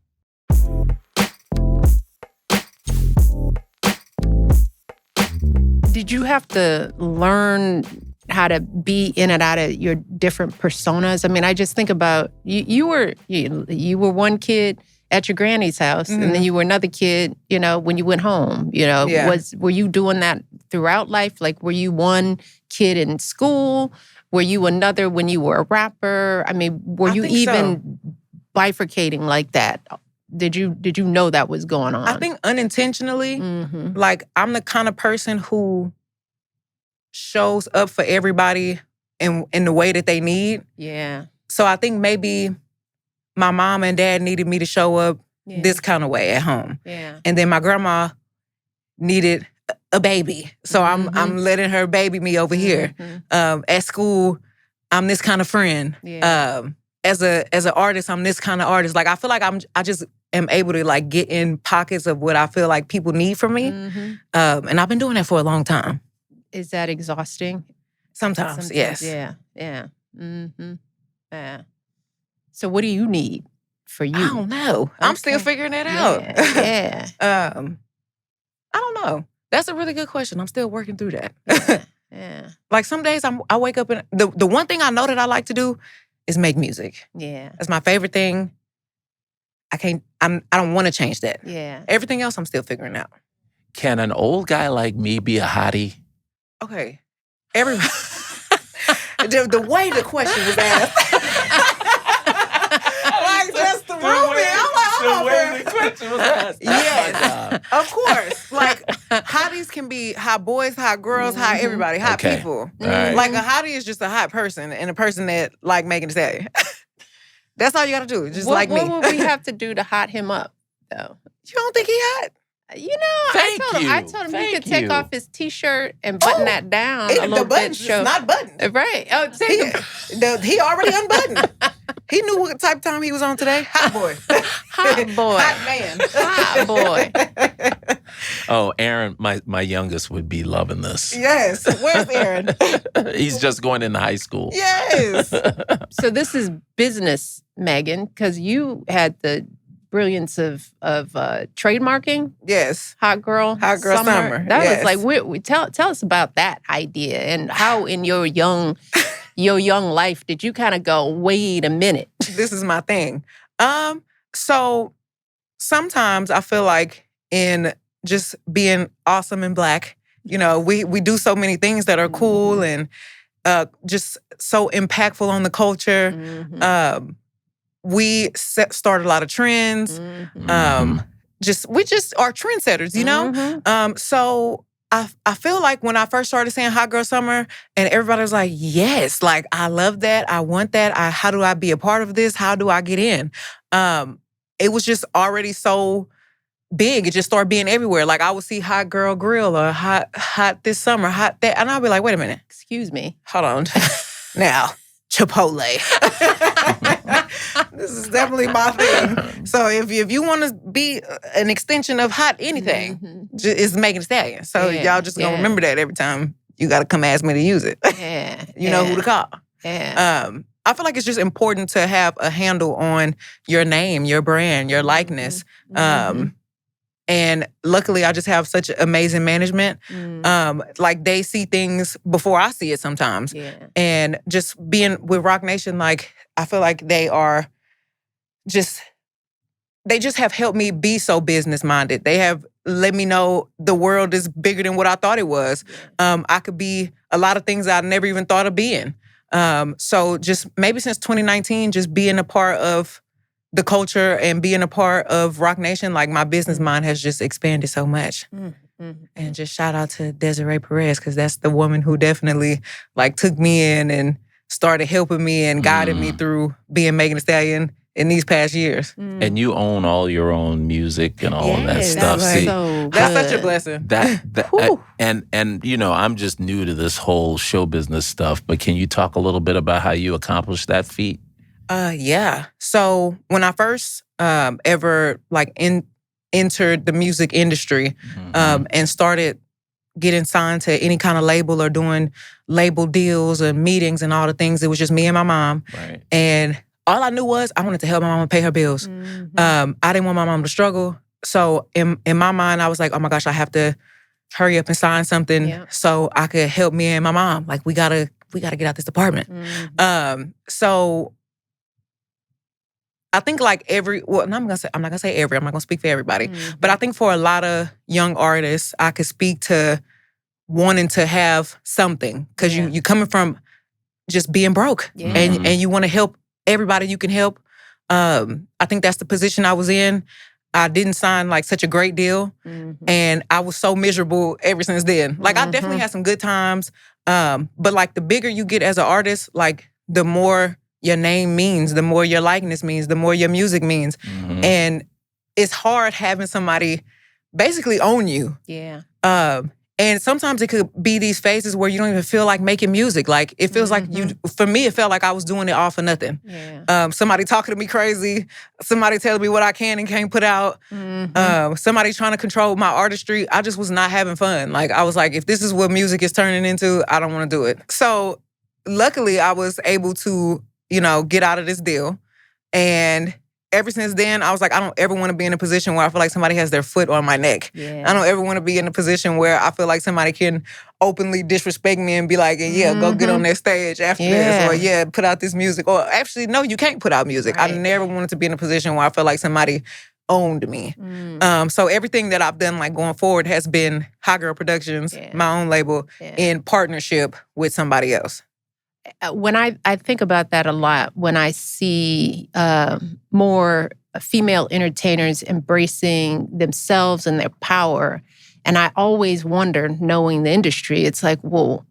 Did you have to learn how to be in and out of your different personas? I mean, I just think about you were one kid at your granny's house, and then you were another kid, when you went home. Were you doing that throughout life? Like, were you one kid in school? Were you another when you were a rapper? I mean, were you even bifurcating like that? Did you know that was going on? I think unintentionally, like, I'm the kind of person who shows up for everybody in the way that they need. Yeah. So I think maybe my mom and dad needed me to show up this kind of way at home. Yeah. And then my grandma needed a baby. So I'm letting her baby me over here. At school, I'm this kind of friend. Yeah. As an artist, I'm this kind of artist. Like, I feel like I just am able to, like, get in pockets of what I feel like people need from me. And I've been doing that for a long time. Is that exhausting? Sometimes, yes. Yeah. Yeah. So what do you need for you? I don't know. Okay. I'm still figuring that out. Yeah. I don't know. That's a really good question. I'm still working through that. Yeah. Like, some days I wake up and the one thing I know that I like to do is make music. Yeah. That's my favorite thing. I don't want to change that. Yeah. Everything else I'm still figuring out. Can an old guy like me be a hottie? Okay. Everybody. the way the question was asked. Like, just the roomie. I'm like, the way the question was asked. Yes. Of course. Like, hotties can be hot boys, hot girls, hot everybody, hot people. Right. Like, a hottie is just a hot person and a person that like Megan Thee Stallion. That's all you gotta do. Just like me. What would we have to do to hot him up, though? You don't think he hot? I told him he could take off his T-shirt and button that down a little bit. It's not buttoned. Right. He already unbuttoned. He knew what type of time he was on today. Hot boy. Hot boy. Hot man. Hot boy. Oh, Aaron, my youngest would be loving this. Yes. Where's Aaron? He's just going into high school. Yes. So this is business, Megan, because you had the brilliance of trademarking. Yes. Hot girl summer. That yes. was like, we tell us about that idea and how in your young life did you kind of go, wait a minute. This is my thing. So sometimes I feel like in just being awesome and Black, we do so many things that are cool and just so impactful on the culture. We start a lot of trends. We just are trendsetters, So I feel like when I first started saying Hot Girl Summer and everybody was like, yes, like, I love that. I want that. How do I be a part of this? How do I get in? It was just already so big. It just started being everywhere. Like, I would see Hot Girl Grill or hot this summer, hot that. And I'd be like, wait a minute. Excuse me. Hold on. Now, Chipotle. This is definitely my thing. So if you want to be an extension of hot anything, it's Megan Thee Stallion. So y'all just gonna remember that every time you got to come ask me to use it. Yeah. You know who to call. Yeah. I feel like it's just important to have a handle on your name, your brand, your likeness. And luckily, I just have such amazing management. Like, they see things before I see it sometimes. Yeah. And just being with Rock Nation, like, I feel like they just have helped me be so business-minded. They have let me know the world is bigger than what I thought it was. I could be a lot of things I never even thought of being. So just maybe since 2019, just being a part of the culture and being a part of Rock Nation, like, my business mind has just expanded so much. And just shout out to Desiree Perez, because that's the woman who definitely, like, took me in and started helping me and guided me through being Megan Thee Stallion in these past years. And you own all your own music and all of that stuff. That's, that's such a blessing. And I'm just new to this whole show business stuff, but can you talk a little bit about how you accomplished that feat? Yeah. So when I first ever entered the music industry and started getting signed to any kind of label or doing label deals and meetings and all the things. It was just me and my mom. Right. And all I knew was I wanted to help my mama pay her bills. I didn't want my mom to struggle. So in my mind, I was like, oh my gosh, I have to hurry up and sign something so I could help me and my mom. Like, we gotta get out this apartment. So I think like I'm not gonna say every, I'm not gonna speak for everybody, but I think for a lot of young artists, I could speak to wanting to have something because you coming from just being broke and you want to help everybody you can help. I think that's the position I was in. I didn't sign like such a great deal, and I was so miserable ever since then. Like I definitely had some good times, but like the bigger you get as an artist, like the more your name means, the more your likeness means, the more your music means, and it's hard having somebody basically own you. Yeah. And sometimes it could be these phases where you don't even feel like making music. Like it feels like for me, it felt like I was doing it all for nothing. Yeah. Somebody talking to me crazy, somebody telling me what I can and can't put out, somebody trying to control my artistry. I just was not having fun. Like I was like, if this is what music is turning into, I don't want to do it. So luckily I was able to, get out of this deal. And ever since then, I was like, I don't ever want to be in a position where I feel like somebody has their foot on my neck. Yeah. I don't ever want to be in a position where I feel like somebody can openly disrespect me and be like, go get on that stage after this, or put out this music. Or actually, no, you can't put out music. Right. I never wanted to be in a position where I feel like somebody owned me. So everything that I've done, like going forward, has been Hot Girl Productions, my own label, in partnership with somebody else. When I think about that a lot, when I see more female entertainers embracing themselves and their power, and I always wonder, knowing the industry, it's like, well,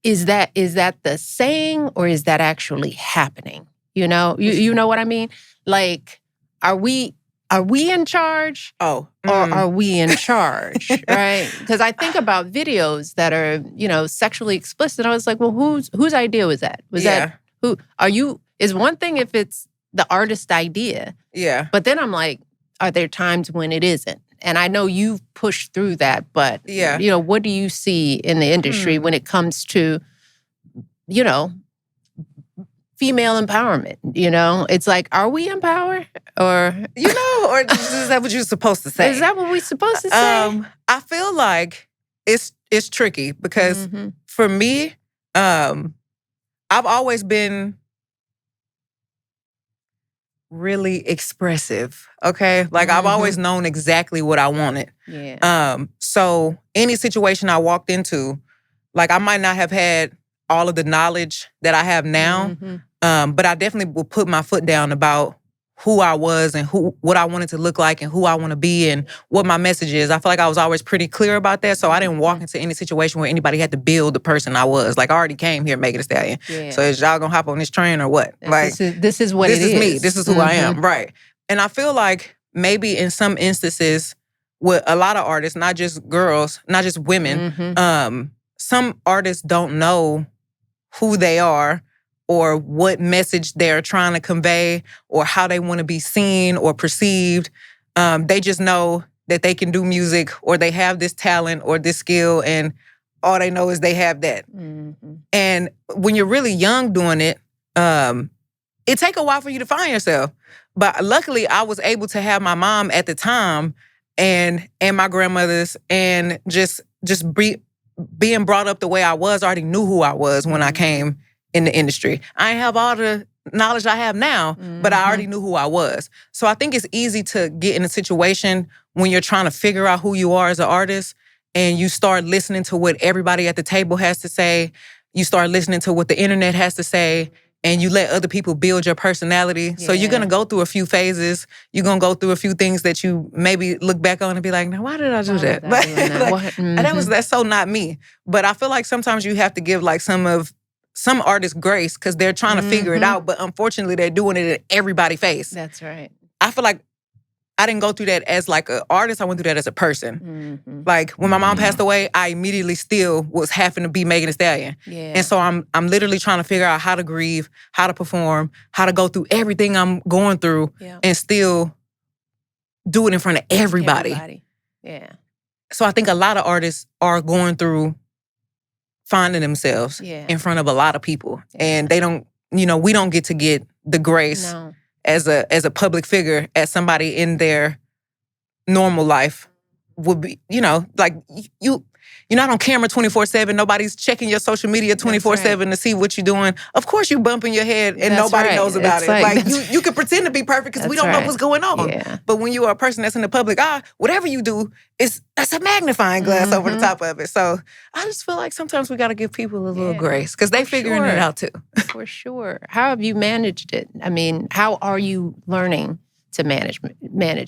is that the saying or is that actually happening? You know what I mean? Like, are we in charge? Or are we in charge, right? Because I think about videos that are, sexually explicit. I was like, well, whose idea was that? Is one thing if it's the artist's idea. Yeah. But then I'm like, are there times when it isn't? And I know you've pushed through that, but, what do you see in the industry when it comes to, female empowerment? It's like, are we in power? Or or is that what you're supposed to say? Is that what we're supposed to say? I feel like it's tricky because for me, I've always been really expressive, okay? Like I've always known exactly what I wanted. Yeah. So any situation I walked into, like I might not have had all of the knowledge that I have now, but I definitely will put my foot down about who I was and what I wanted to look like and who I want to be and what my message is. I feel like I was always pretty clear about that, so I didn't walk into any situation where anybody had to build the person I was. Like I already came here Megan Thee Stallion. Yeah. So is y'all gonna hop on this train or what? Like this is what this it is. This is me. This is who I am. Right. And I feel like maybe in some instances with a lot of artists, not just girls, not just women, some artists don't know who they are or what message they're trying to convey or how they want to be seen or perceived. They just know that they can do music or they have this talent or this skill and all they know is they have that. And when you're really young doing it, it take a while for you to find yourself. But luckily, I was able to have my mom at the time and my grandmothers and just being brought up the way I was. I already knew who I was when I came in the industry. I didn't have all the knowledge I have now, but I already knew who I was. So I think it's easy to get in a situation when you're trying to figure out who you are as an artist and you start listening to what everybody at the table has to say, you start listening to what the internet has to say, and you let other people build your personality. So you're going to go through a few phases. You're going to go through a few things that you maybe look back on and be like, now, why did I do that? That's so not me. But I feel like sometimes you have to give like some artists grace because they're trying to figure it out, but unfortunately they're doing it in everybody's face. That's right. I feel like I didn't go through that as like an artist. I went through that as a person. Like when my mom passed away, I immediately still was having to be Megan Thee Stallion. Yeah. And so I'm literally trying to figure out how to grieve, how to perform, how to go through everything I'm going through and still do it in front of everybody. Yeah. So I think a lot of artists are going through finding themselves in front of a lot of people. And they don't, we don't get the grace as a public figure, as somebody in their normal life would be, like you're not on camera 24/7. Nobody's checking your social media 24/7 to see what you're doing. Of course, you bumping your head and nobody knows about it. Like you can pretend to be perfect because we don't know what's going on. Yeah. But when you are a person that's in the public eye, whatever you do that's a magnifying glass over the top of it. So I just feel like sometimes we got to give people a little grace because they figuring it out too. For sure. How have you managed it? I mean, how are you learning to manage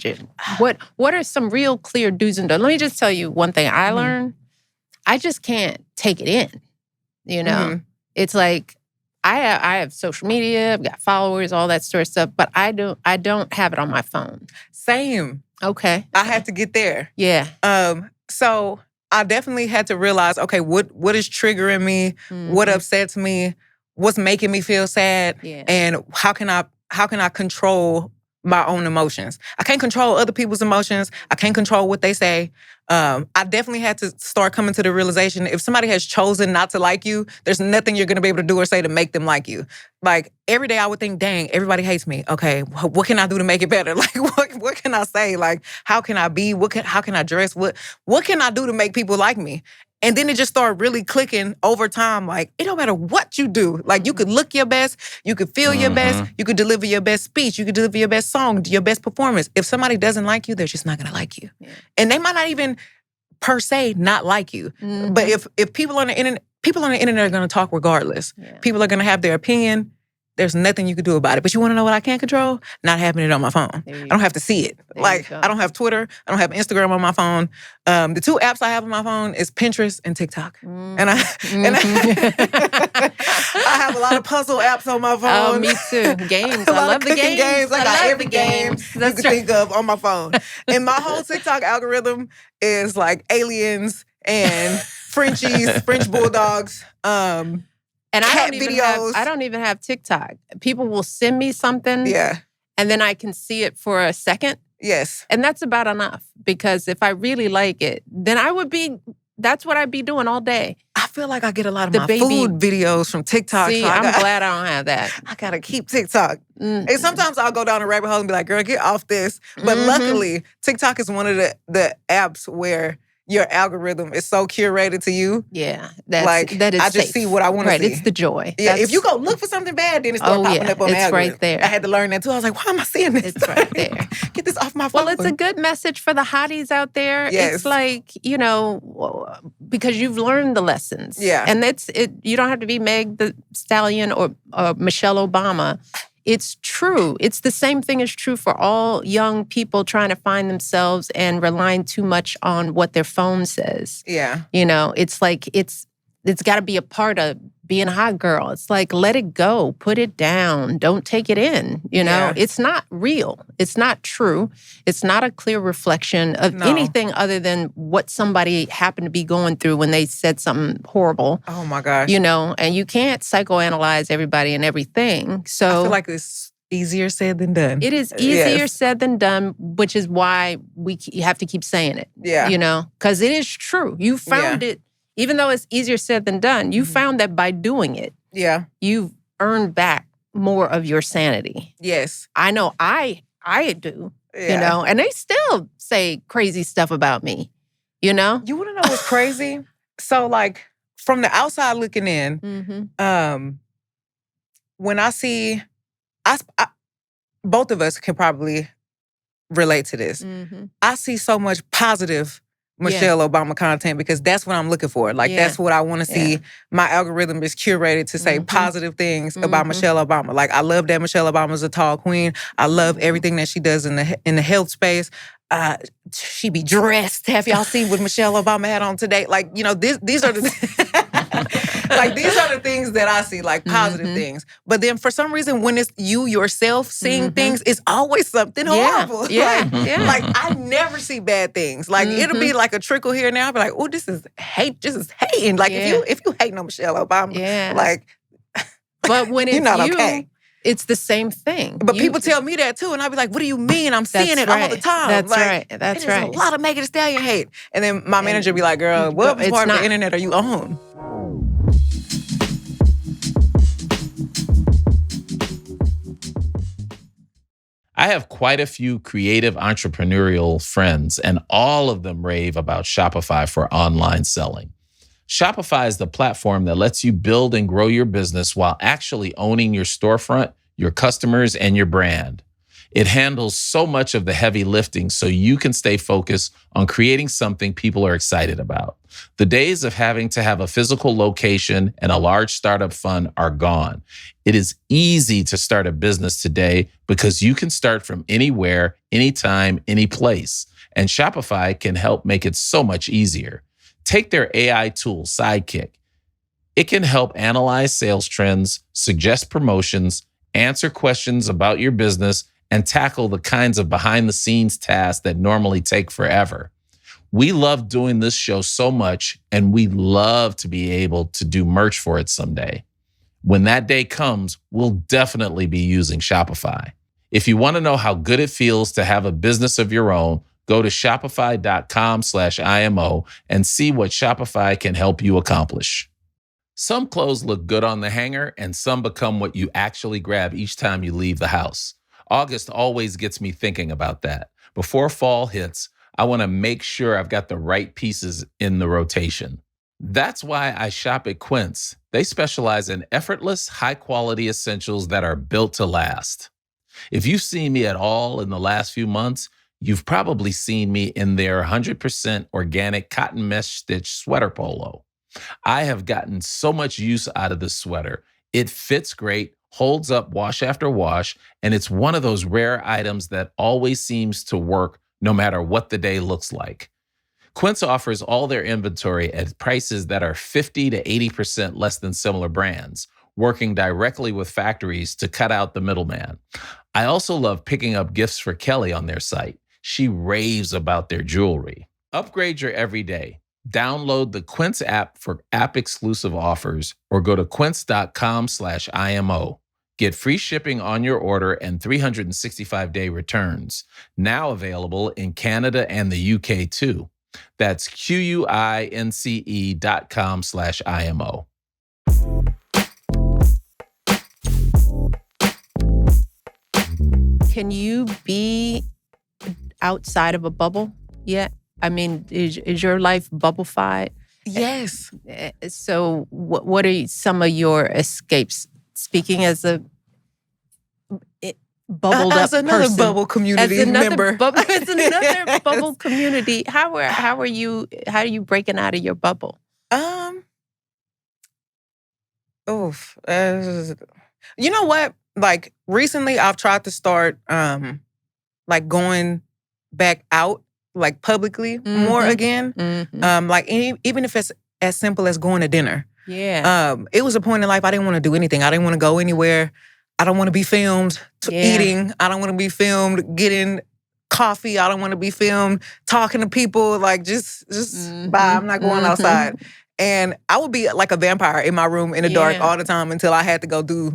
it? What are some real clear do's and don'ts? Let me just tell you one thing I learned. I just can't take it in, It's like I have social media, I've got followers, all that sort of stuff, but I don't have it on my phone. Same. Okay. I had to get there. Yeah. So I definitely had to realize, okay, what is triggering me? What upsets me? What's making me feel sad? Yeah. And how can I control my own emotions? I can't control other people's emotions. I can't control what they say. I definitely had to start coming to the realization, if somebody has chosen not to like you, there's nothing you're going to be able to do or say to make them like you. Like, every day I would think, dang, everybody hates me. Okay, what can I do to make it better? Like, what can I say? Like, how can I be? How can I dress? What can I do to make people like me? And then it just started really clicking over time. Like, it don't matter what you do. Like, you could look your best. You could feel your best. You could deliver your best speech. You could deliver your best song, your best performance. If somebody doesn't like you, they're just not going to like you. Yeah. And they might not even, per se, not like you. But if people on the internet are going to talk regardless. Yeah. People are going to have their opinion. There's nothing you can do about it. But you want to know what I can't control? Not having it on my phone. I don't have to see it. Like, I don't have Twitter. I don't have Instagram on my phone. The two apps I have on my phone is Pinterest and TikTok. And I have a lot of puzzle apps on my phone. Oh, me too. Games. I love the games. I got every game you can think of on my phone. And my whole TikTok algorithm is like aliens and Frenchies, French bulldogs, and I don't even have TikTok. People will send me something. Yeah. And then I can see it for a second. Yes. And that's about enough. Because if I really like it, then that's what I'd be doing all day. I feel like I get a lot of food videos from TikTok. See, I'm glad I don't have that. I gotta keep TikTok. And sometimes I'll go down a rabbit hole and be like, girl, get off this. But luckily, TikTok is one of the apps where your algorithm is so curated to you. Yeah. That is I just see what I want to see. Right, it's the joy. Yeah, if you go look for something bad, then it starts popping up on the algorithm. It's right there. I had to learn that too. I was like, why am I seeing this? It's right there. Get this off my phone. Well, it's a good message for the hotties out there. Yes. It's like, because you've learned the lessons. Yeah. And you don't have to be Meg Thee Stallion or Michelle Obama. It's true. It's the same thing is true for all young people trying to find themselves and relying too much on what their phone says. Yeah. It's like it's got to be a part of being a hot girl. It's like, let it go. Put it down. Don't take it in. Yeah. It's not real. It's not true. It's not a clear reflection of anything other than what somebody happened to be going through when they said something horrible. Oh my gosh. And you can't psychoanalyze everybody and everything. So I feel like it's easier said than done. It is easier said than done, which is why you have to keep saying it. Yeah. Because it is true. You found it. Even though it's easier said than done, you found that by doing it, you've earned back more of your sanity. Yes. I know I do, and they still say crazy stuff about me, You want to know what's crazy? So, like, from the outside looking in, when I see, both of us can probably relate to this. I see so much positive Michelle Obama content because that's what I'm looking for. Like, that's what I want to see. My algorithm is curated to say positive things about Michelle Obama. Like, I love that Michelle Obama's a tall queen. I love everything that she does in the health space. She be dressed. Have y'all seen what Michelle Obama had on today? Like, these are the these are the things that I see, like positive things. But then for some reason, when it's you yourself seeing things, it's always something horrible. Yeah. Like, I never see bad things. Like, it'll be like a trickle here and there. I'll be like, oh, this is hate. This is hating. Like, if you hating on Michelle Obama, like, but when it's you're not you, okay. It's the same thing. But people tell me that too, and I'll be like, what do you mean? I'm seeing it all the time. That's like, right. That's right. There's a lot of Megan Thee Stallion hate. And then my manager be like, girl, what part of the internet are you on? I have quite a few creative entrepreneurial friends, and all of them rave about Shopify for online selling. Shopify is the platform that lets you build and grow your business while actually owning your storefront, your customers, and your brand. It handles so much of the heavy lifting so you can stay focused on creating something people are excited about. The days of having to have a physical location and a large startup fund are gone. It is easy to start a business today because you can start from anywhere, anytime, any place. And Shopify can help make it so much easier. Take their AI tool, Sidekick. It can help analyze sales trends, suggest promotions, answer questions about your business, and tackle the kinds of behind-the-scenes tasks that normally take forever. We love doing this show so much, and we love to be able to do merch for it someday. When that day comes, we'll definitely be using Shopify. If you want to know how good it feels to have a business of your own, go to shopify.com/IMO and see what Shopify can help you accomplish. Some clothes look good on the hanger, and some become what you actually grab each time you leave the house. August always gets me thinking about that. Before fall hits, I want to make sure I've got the right pieces in the rotation. That's why I shop at Quince. They specialize in effortless, high-quality essentials that are built to last. If you've seen me at all in the last few months, you've probably seen me in their 100% organic cotton mesh stitch sweater polo. I have gotten so much use out of this sweater. It fits great, holds up wash after wash, and it's one of those rare items that always seems to work no matter what the day looks like. Quince offers all their inventory at prices that are 50 to 80% less than similar brands, working directly with factories to cut out the middleman. I also love picking up gifts for Kelly on their site. She raves about their jewelry. Upgrade your everyday. Download the Quince app for app-exclusive offers or go to quince.com/IMO. Get free shipping on your order and 365-day returns. Now available in Canada and the UK too. That's QUINCE.com/IMO. Can you be outside of a bubble yet? I mean, is your life bubble-fied? Yes. So what are some of your escapes? Speaking as a bubbled up as another person. bubble community member. As another bubble community. How are you breaking out of your bubble? You know what? Like recently I've tried to start like going back out like publicly more again. Like even if it's as simple as going to dinner. Yeah. It was a point in life I didn't want to do anything. I didn't want to go anywhere. I don't want to be filmed eating. I don't want to be filmed getting coffee. I don't want to be filmed talking to people. Like just bye. I'm not going outside. And I would be like a vampire in my room in the dark all the time until I had to go be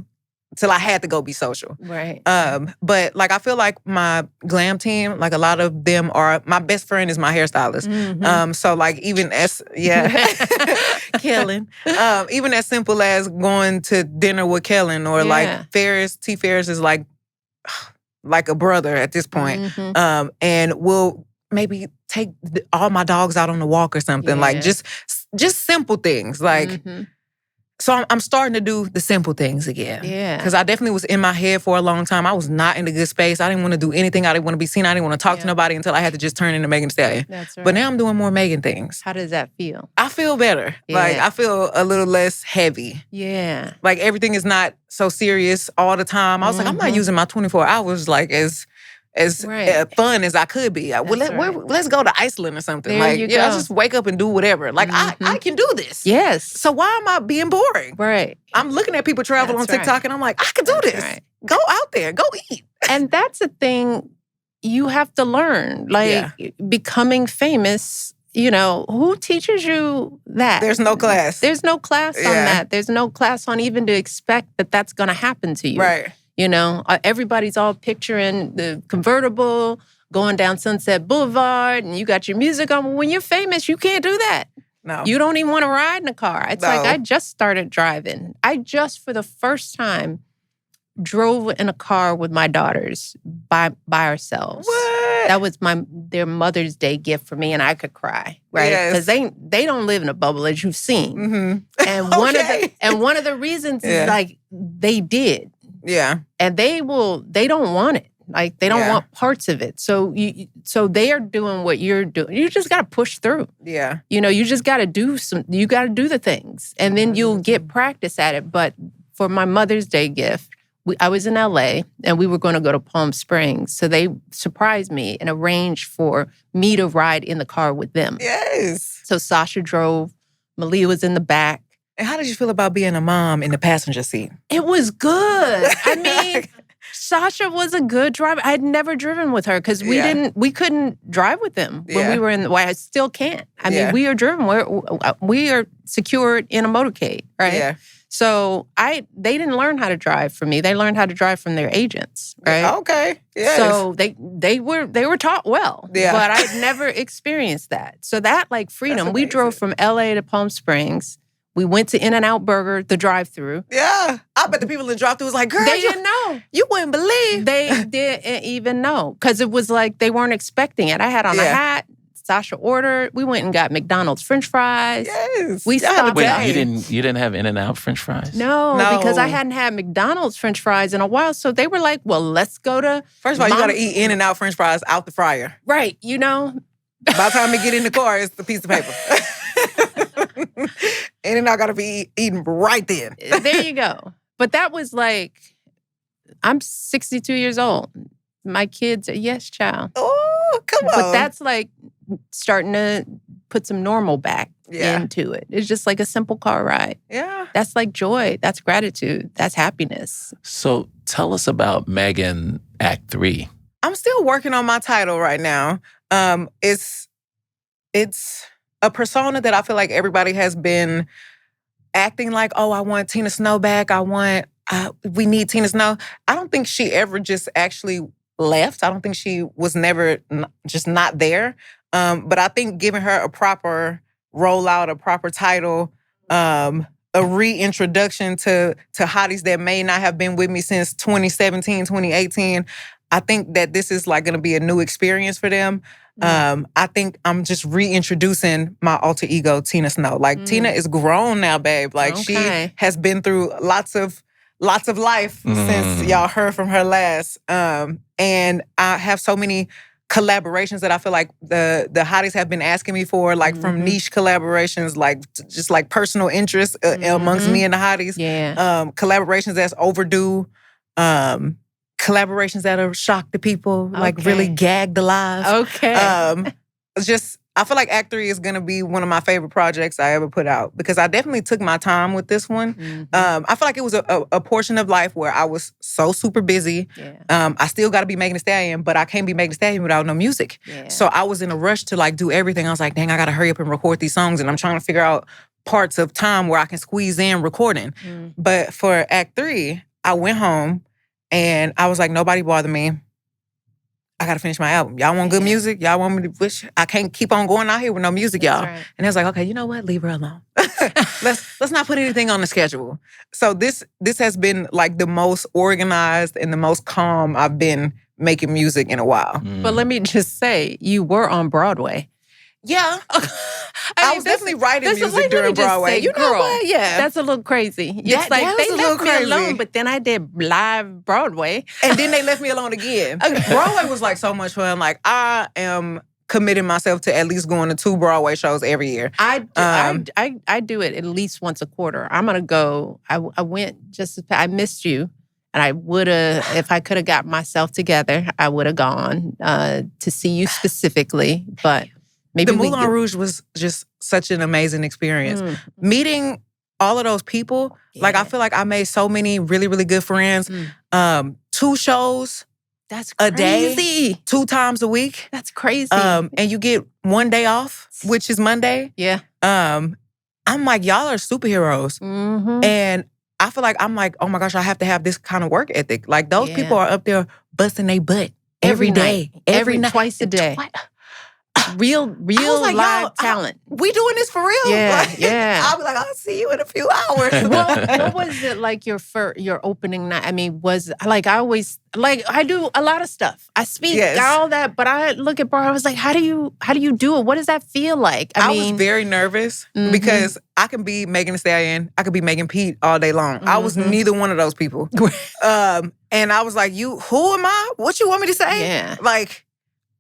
social. Right. But like I feel like my glam team, like a lot of them are, my best friend is my hairstylist. So like even as Kellen, even as simple as going to dinner with Kellen or like T. Ferris is like a brother at this point. And we'll maybe take all my dogs out on a walk or something. Like just simple things. Like so I'm starting to do the simple things again. Yeah. Because I definitely was in my head for a long time. I was not in a good space. I didn't want to do anything. I didn't want to be seen. I didn't want to talk to nobody until I had to just turn into Megan Thee Stallion. That's right. But now I'm doing more Megan things. How does that feel? I feel better. Like I feel a little less heavy. Yeah. Like everything is not so serious all the time. I was like, I'm not using my 24 hours like as fun as I could be. Let's go to Iceland or something. There like, you I go. just wake up and do whatever. Like, I can do this. Yes. So why am I being boring? Right. I'm looking at people travel on TikTok and I'm like, I can do this. Right. Go out there. Go eat. And that's a thing you have to learn. Like, becoming famous, who teaches you that? There's no class. There's no class on that. There's no class on even to expect that that's going to happen to you. Right. You know, everybody's all picturing the convertible going down Sunset Boulevard and you got your music on. When you're famous, you can't do that. No. You don't even want to ride in a car. It's like I just started driving. I just, for the first time, drove in a car with my daughters by ourselves. What? That was their Mother's Day gift for me, and I could cry, right? Yes. Because they don't live in a bubble, as you've seen. Mm-hmm. And one of the reasons is like they did. Yeah. And they don't want it. Like they don't want parts of it. So they are doing what you're doing. You just got to push through. Yeah. You know, you just got to do the things and then you'll get practice at it. But for my Mother's Day gift, I was in LA and we were going to go to Palm Springs. So they surprised me and arranged for me to ride in the car with them. Yes. So Sasha drove, Malia was in the back. And how did you feel about being a mom in the passenger seat? It was good. I mean, Sasha was a good driver. I had never driven with her because we couldn't drive with them when we were in. Well, I still can't. I mean, we are driven. We are secured in a motorcade, right? Yeah. So they didn't learn how to drive from me. They learned how to drive from their agents, right? Okay. Yes. So they were taught well. Yeah. But I had never experienced that. So that like freedom. We drove from LA to Palm Springs. We went to In-N-Out Burger, the drive-thru. Yeah. I bet the people in the drive-thru was like, girl, they didn't know. You wouldn't believe. They didn't even know. Because it was like they weren't expecting it. I had on a hat. Sasha ordered. We went and got McDonald's French fries. Yes. We stopped. Wait, you didn't have In-N-Out French fries? No, because I hadn't had McDonald's French fries in a while. So they were like, well, let's go to... First of all, you got to eat In-N-Out French fries out the fryer. Right, you know. By the time we get in the car, it's the piece of paper. In-N-Out got to be eaten right then. There you go. But that was like, I'm 62 years old. My kids are, yes, child. Oh, come on. But that's like starting to put some normal back into it. It's just like a simple car ride. Yeah. That's like joy. That's gratitude. That's happiness. So tell us about Megan Act 3. I'm still working on my title right now. It's a persona that I feel like everybody has been acting like, oh, I want Tina Snow back. We need Tina Snow. I don't think she ever just actually left. I don't think she was never just not there. But I think giving her a proper rollout, a proper title, a reintroduction to hotties that may not have been with me since 2017, 2018, I think that this is like going to be a new experience for them. I think I'm just reintroducing my alter ego, Tina Snow. Like Tina is grown now, babe. Like she has been through lots of life since y'all heard from her last. And I have so many collaborations that I feel like the hotties have been asking me for, like from niche collaborations, like just like personal interests amongst me and the hotties. Yeah. Collaborations that's overdue. Collaborations that'll shock the people, like really gagged alive. Okay. I feel like Act 3 is going to be one of my favorite projects I ever put out because I definitely took my time with this one. I feel like it was a portion of life where I was so super busy. Yeah. I still got to be Megan Thee Stallion, but I can't be Megan Thee Stallion without no music. Yeah. So I was in a rush to like do everything. I was like, dang, I got to hurry up and record these songs. And I'm trying to figure out parts of time where I can squeeze in recording. But for Act 3, I went home and I was like, nobody bother me. I gotta finish my album. Y'all want good music? Y'all want me to wish? I can't keep on going out here with no music, y'all. Right. And I was like, okay, you know what? Leave her alone. Let's not put anything on the schedule. So this has been like the most organized and the most calm I've been making music in a while. But let me just say, you were on Broadway. Yeah. I was definitely writing music during Broadway. You know what? Yeah. That's a little crazy. It's like they left me alone, but then I did live Broadway. And then they left me alone again. Broadway was like so much fun. Like I am committing myself to at least going to 2 Broadway shows every year. I do it at least once a quarter. I'm going to go. I went I missed you. And I would have, if I could have got myself together, I would have gone to see you specifically. But maybe the Moulin Rouge was just such an amazing experience. Meeting all of those people, like I feel like I made so many really, really good friends. 2 shows a day, 2 times a week. That's crazy. And you get 1 day off, which is Monday. Yeah. I'm like, y'all are superheroes. And I feel like I'm like, oh my gosh, I have to have this kind of work ethic. Like those people are up there busting their butt every day, every night, twice a day. Real like, live talent. We doing this for real? Yeah, like, yeah. I'll be like, I'll see you in a few hours. What was it like your opening night? I mean, was like I do a lot of stuff. I speak all that, but I look at Broadway. I was like, how do you do it? What does that feel like? I was very nervous because I can be Megan Thee Stallion, I could be Megan Pete all day long. I was neither one of those people. And I was like, who am I? What you want me to say? Yeah. Like,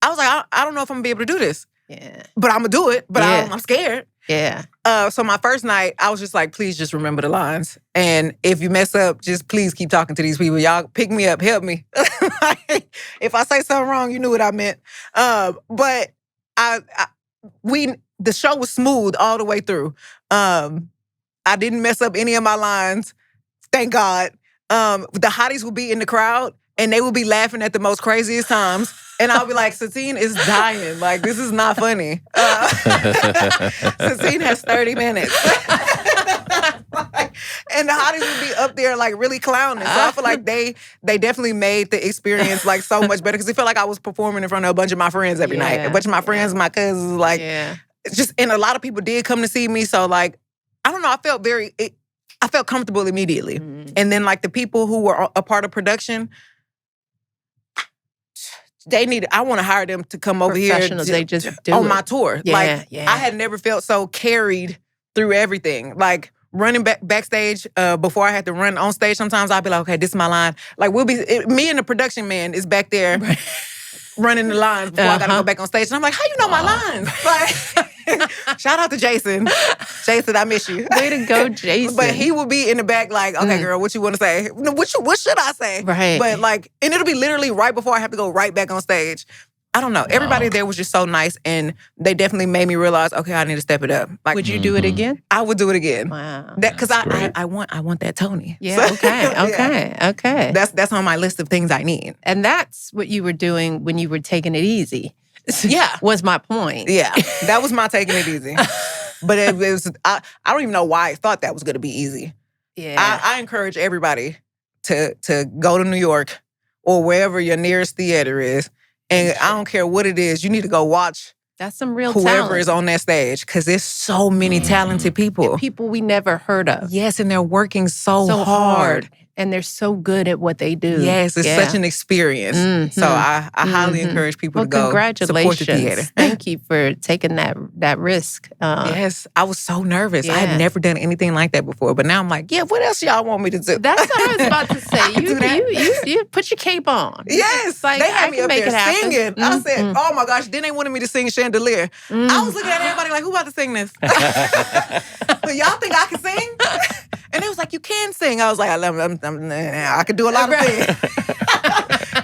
I was like, I don't know if I'm gonna be able to do this. Yeah. But I'm gonna do it. But I'm scared. Yeah. So my first night, I was just like, please just remember the lines. And if you mess up, just please keep talking to these people. Y'all pick me up, help me. If I say something wrong, you knew what I meant. But the show was smooth all the way through. I didn't mess up any of my lines. Thank God. The hotties would be in the crowd and they would be laughing at the most craziest times. And I'll be like, Satine is dying. Like, this is not funny. Satine has 30 minutes. And the hotties would be up there, like, really clowning. So I feel like they definitely made the experience, like, so much better. Because it felt like I was performing in front of a bunch of my friends every night. A bunch of my friends, my cousins, like, and a lot of people did come to see me. So, like, I don't know, I felt comfortable immediately. And then, like, the people who were a part of production, I want to hire them to come over here they just do on it. my tour. I had never felt so carried through everything. Like running backstage before I had to run on stage. Sometimes I'll be like, okay, this is my line. Like me and the production man is back there running the lines before I gotta go back on stage. And I'm like, how you know my lines? Like, shout out to Jason. Jason, I miss you. Way to go, Jason. But he will be in the back like, okay, girl, what you want to say? What should I say? Right. But like, and it'll be literally right before I have to go right back on stage. I don't know. Everybody there was just so nice, and they definitely made me realize, okay, I need to step it up. Like, would you do it again? I would do it again. Wow. Because I want that Tony. Yeah. So, Okay. That's on my list of things I need. And that's what you were doing when you were taking it easy. Yeah. Was my point. Yeah. That was my taking it easy. But it was, I don't even know why I thought that was going to be easy. Yeah. I encourage everybody to go to New York or wherever your nearest theater is. And I don't care what it is, you need to go watch that's some real whoever talent. is on that stage. Because there's so many talented people. People we never heard of. Yes, and they're working so hard. And they're so good at what they do. Yes, it's such an experience. So I highly encourage people to go congratulations. Support the theater. Thank you for taking that risk. Yes, I was so nervous. I had never done anything like that before. But now I'm like, yeah, what else y'all want me to do? That's what I was about to say. You put your cape on. Yes, like, they had me up there singing. I said, oh my gosh, then they wanted me to sing Chandelier. I was looking at everybody like, who about to sing this? But y'all think I can sing? And it was like, you can sing. I was like, I could do a lot of things.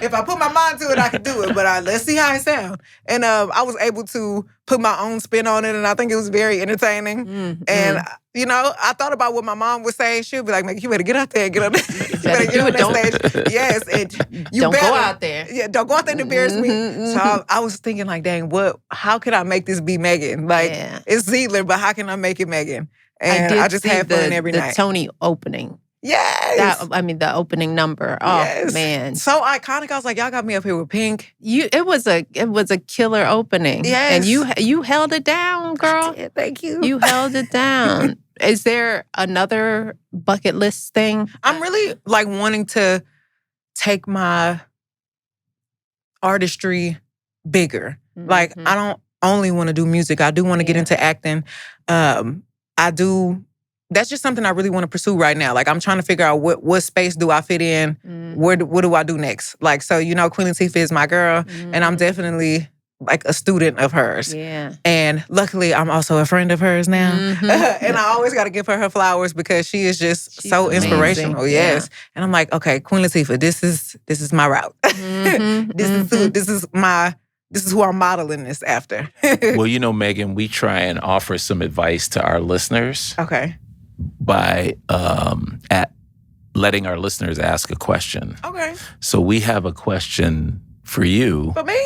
If I put my mind to it, I could do it. But let's see how it sounds. And I was able to put my own spin on it, and I think it was very entertaining. And, I thought about what my mom would say. She would be like, you better get out there and get on that, stage. Yes, and you don't better go out there. Yeah, don't go out there and embarrass me. So I was thinking like, dang, how could I make this be Megan? Like, it's Ziegler, but how can I make it Megan? And I just had fun every night. The Tony opening. Yes. The opening number. Oh, man. So iconic. I was like, y'all got me up here with Pink. It was a killer opening. Yes. And you held it down, girl. I did. Thank you. You held it down. Is there another bucket list thing? I'm really like wanting to take my artistry bigger. Like, I don't only want to do music. I do want to get into acting. That's just something I really want to pursue right now. Like, I'm trying to figure out what space do I fit in? What do I do next? Like, so, Queen Latifah is my girl, and I'm definitely like a student of hers. Yeah. And luckily, I'm also a friend of hers now. And I always got to give her flowers because she is she's so amazing. Inspirational. Yes. Yeah. And I'm like, okay, Queen Latifah, this is my route. This is who I'm modeling this after. Well, Megan, we try and offer some advice to our listeners. Okay. By letting our listeners ask a question. Okay. So we have a question for you. For me?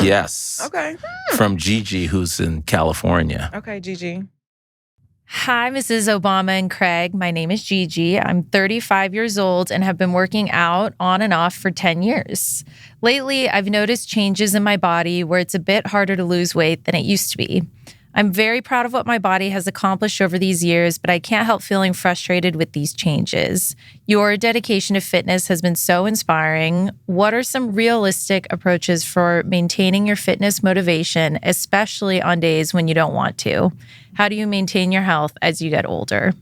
Yes. Okay. From Gigi, who's in California. Okay, Gigi. Hi, Mrs. Obama and Craig. My name is Gigi. I'm 35 years old and have been working out on and off for 10 years. Lately, I've noticed changes in my body where it's a bit harder to lose weight than it used to be. I'm very proud of what my body has accomplished over these years, but I can't help feeling frustrated with these changes. Your dedication to fitness has been so inspiring. What are some realistic approaches for maintaining your fitness motivation, especially on days when you don't want to? How do you maintain your health as you get older?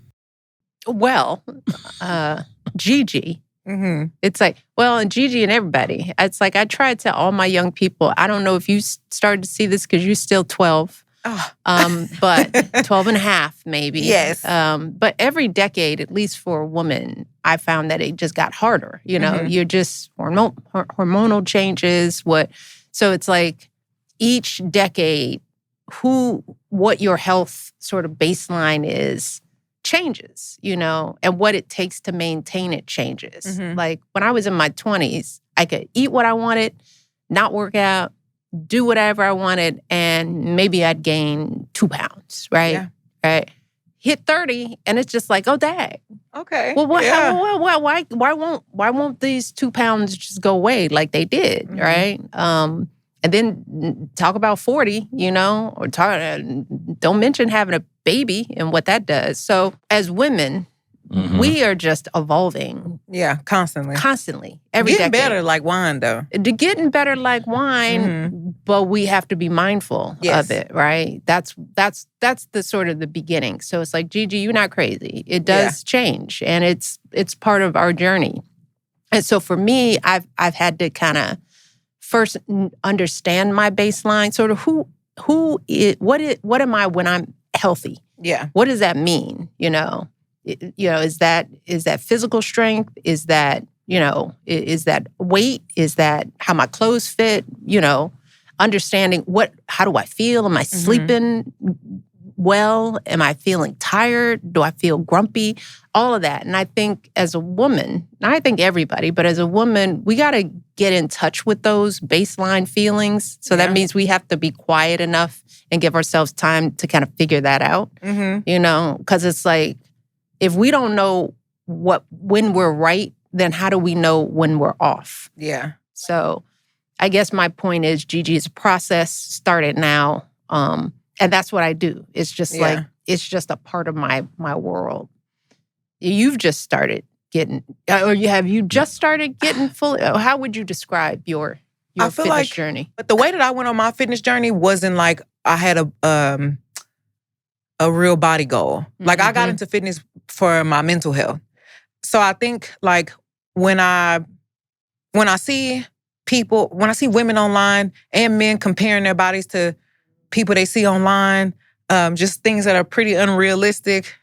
Well, Gigi. Mm-hmm. It's like, well, and Gigi and everybody. It's like I try to tell all my young people, I don't know if you started to see this because you're still 12. But 12 and a half maybe. Yes. But every decade, at least for a woman, I found that it just got harder. You know, you're just hormonal changes. So it's like each decade, what your health sort of baseline is changes, you know, and what it takes to maintain it changes. Mm-hmm. Like when I was in my 20s, I could eat what I wanted, not work out, do whatever I wanted, and maybe I'd gain 2 pounds, right? Yeah. Right. Hit 30, and it's just like, oh, dang. Okay. Well, what? Yeah. Why won't these 2 pounds just go away like they did, right? And then talk about 40, you know, or don't mention having a baby and what that does. So as women, we are just evolving. Yeah, constantly. Every Getting decade. better like wine, though. Getting better like wine, but we have to be mindful of it, right? That's the sort of the beginning. So it's like, Gigi, you're not crazy. It does change, and it's part of our journey. And so for me, I've had to kind of first understand my baseline, sort of what am I when I'm healthy? Yeah. What does that mean? You know, is that physical strength? Is that, you know, is that weight? Is that how my clothes fit? You know, understanding how do I feel? Am I sleeping well? Am I feeling tired? Do I feel grumpy? All of that. And I think as a woman, I think everybody, but as a woman, we got to get in touch with those baseline feelings. So that means we have to be quiet enough and give ourselves time to kind of figure that out, you know, because it's like, if we don't know when we're right, then how do we know when we're off? Yeah. So I guess my point is, Gigi, is a process, started now. And that's what I do. It's just like, it's just a part of my world. You've just started getting, or have you just started getting fully, how would you describe your fitness journey? But the way that I went on my fitness journey wasn't like I had a real body goal. Like I got into fitness for my mental health. So I think like when I see women online and men comparing their bodies to people they see online, just things that are pretty unrealistic,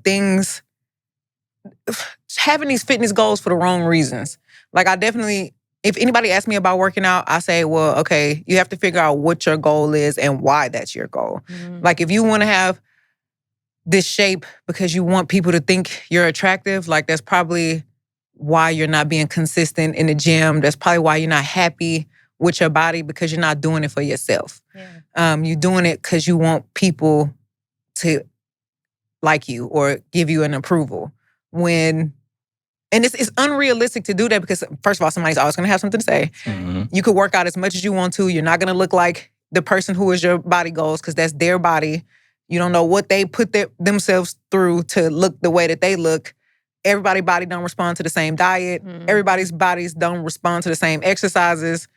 things, having these fitness goals for the wrong reasons. Like I definitely, if anybody asks me about working out, I say, well, okay, you have to figure out what your goal is and why that's your goal. Like if you want to have this shape because you want people to think you're attractive, like that's probably why you're not being consistent in the gym. That's probably why you're not happy with your body, because you're not doing it for yourself. You're doing it because you want people to like you or give you an approval. And it's unrealistic to do that because, first of all, somebody's always going to have something to say. You could work out as much as you want to. You're not going to look like the person who is your body goals because that's their body. You don't know what they put themselves through to look the way that they look. Everybody's body don't respond to the same diet. Everybody's bodies don't respond to the same exercises.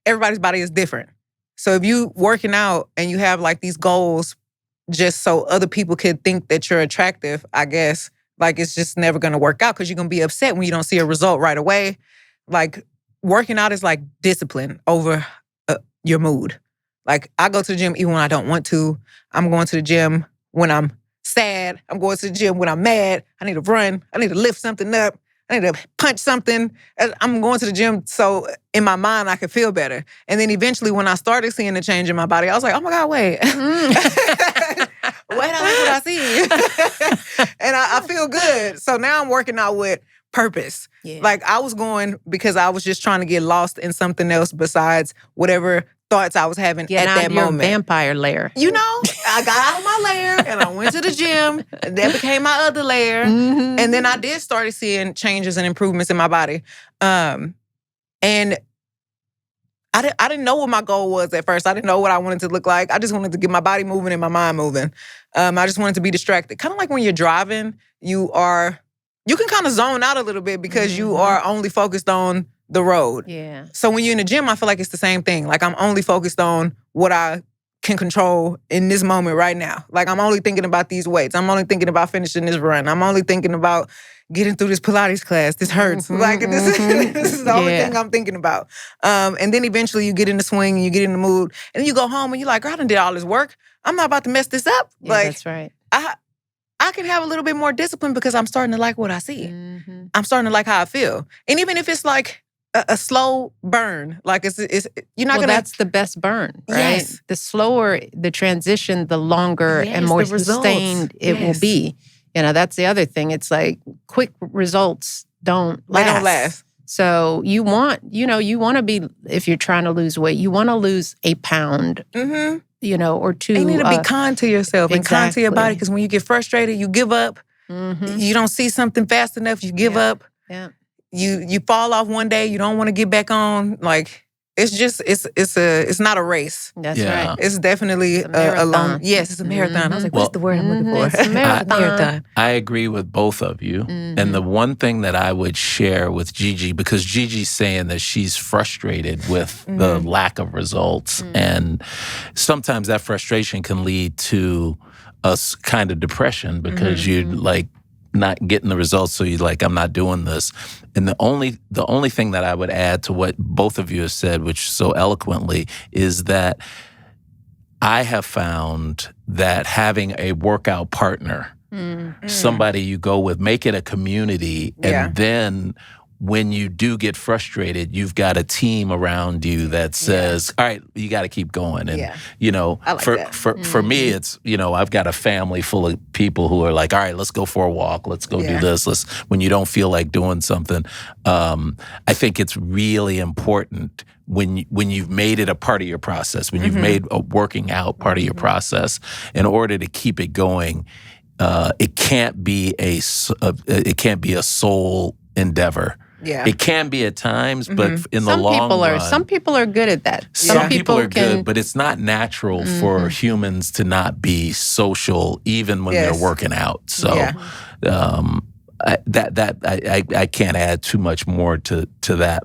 Everybody's body is different. So if you working out and you have like these goals just so other people could think that you're attractive, I guess, like it's just never going to work out because you're going to be upset when you don't see a result right away. Like working out is like discipline over your mood. Like I go to the gym even when I don't want to. I'm going to the gym when I'm sad. I'm going to the gym when I'm mad. I need to run. I need to lift something up. I need to punch something. I'm going to the gym so in my mind I can feel better. And then eventually when I started seeing the change in my body, I was like, oh my God, wait. Wait, I like what I see. And I feel good. So now I'm working out with purpose. Yeah. Like I was going because I was just trying to get lost in something else besides whatever thoughts I was having Get at out that of your moment. vampire lair. You know, I got out of my lair and I went to the gym. And that became my other lair. Mm-hmm. And then I did start seeing changes and improvements in my body. And I didn't know what my goal was at first. I didn't know what I wanted to look like. I just wanted to get my body moving and my mind moving. I just wanted to be distracted. Kind of like when you're driving, you can kind of zone out a little bit because you are only focused on the road. Yeah. So when you're in the gym, I feel like it's the same thing. Like I'm only focused on what I can control in this moment right now. Like I'm only thinking about these weights. I'm only thinking about finishing this run. I'm only thinking about getting through this Pilates class. This hurts. Like this is the only thing I'm thinking about. And then eventually you get in the swing and you get in the mood. And then you go home and you're like, girl, I done did all this work. I'm not about to mess this up. Yeah, like that's right. I can have a little bit more discipline because I'm starting to like what I see. Mm-hmm. I'm starting to like how I feel. And even if it's like a slow burn, like it's you're not gonna. That's the best burn, right? Yes. The slower the transition, the longer and more the results. sustained it will be. You know, that's the other thing. It's like quick results don't last. They don't last. So you want to be, if you're trying to lose weight, you want to lose a pound, or two. You need to be kind to yourself and kind to your body, because when you get frustrated, you give up. Mm-hmm. You don't see something fast enough, you give up. Yeah. You fall off one day, you don't want to get back on. Like it's just it's not a race. That's right. It's definitely a long. Yes, it's a marathon. I was like, what's the word I'm looking for? It's a marathon. I agree with both of you. Mm-hmm. And the one thing that I would share with Gigi, because Gigi's saying that she's frustrated with the lack of results, and sometimes that frustration can lead to a kind of depression because you're like not getting the results, so you're like, I'm not doing this. And the only thing that I would add to what both of you have said, which so eloquently, is that I have found that having a workout partner, somebody you go with, make it a community, and then when you do get frustrated, you've got a team around you that says, all right, you got to keep going. And, I like that. For me, it's, I've got a family full of people who are like, all right, let's go for a walk. Let's go do this. When you don't feel like doing something. I think it's really important when you've made it a part of your process, when you've made a working out part of your process, in order to keep it going, it can't be a sole endeavor. Yeah. It can be at times, but in the long run. Some people are good at that. Some people are good, but it's not natural for humans to not be social, even when they're working out. So I can't add too much more to that.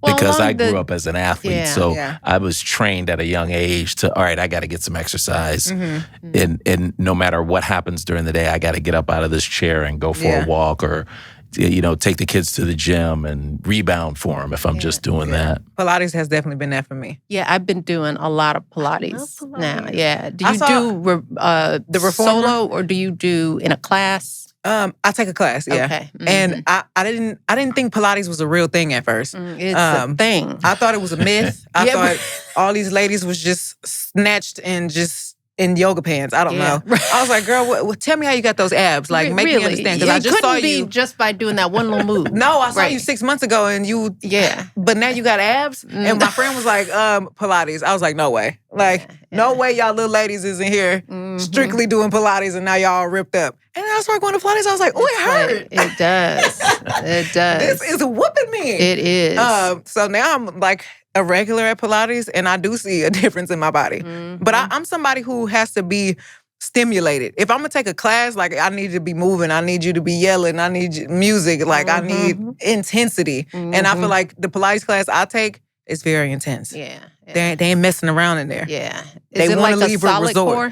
Well, because I grew up as an athlete, so Yeah. I was trained at a young age to, all right, I got to get some exercise. And no matter what happens during the day, I got to get up out of this chair and go for a walk, or take the kids to the gym and rebound for them if I'm just doing that. Pilates has definitely been that for me. Yeah, I've been doing a lot of Pilates now. Yeah. Do you the reformer solo, or do you do in a class? I take a class, Okay. And I didn't think Pilates was a real thing at first. It's a thing. I thought it was a myth. I thought all these ladies was just snatched and just in yoga pants. I don't know. I was like, girl, tell me how you got those abs. Like, make me understand. Because I just saw you just by doing that one little move. No, I saw you 6 months ago and you. Yeah. But now you got abs. And my friend was like, Pilates. I was like, no way. Like, no way y'all little ladies is in here strictly doing Pilates and now y'all all ripped up. And then I started going to Pilates. I was like, oh, it hurt. It does. It does. This is whooping me. It is. So now I'm like a regular at Pilates, and I do see a difference in my body. But I'm somebody who has to be stimulated. If I'm gonna take a class, like, I need to be moving. I need you to be yelling. I need music. Like, I need intensity. And I feel like the Pilates class I take is very intense. Yeah. They ain't messing around in there. Yeah. They Is it wanna like leave a a solid resort. core?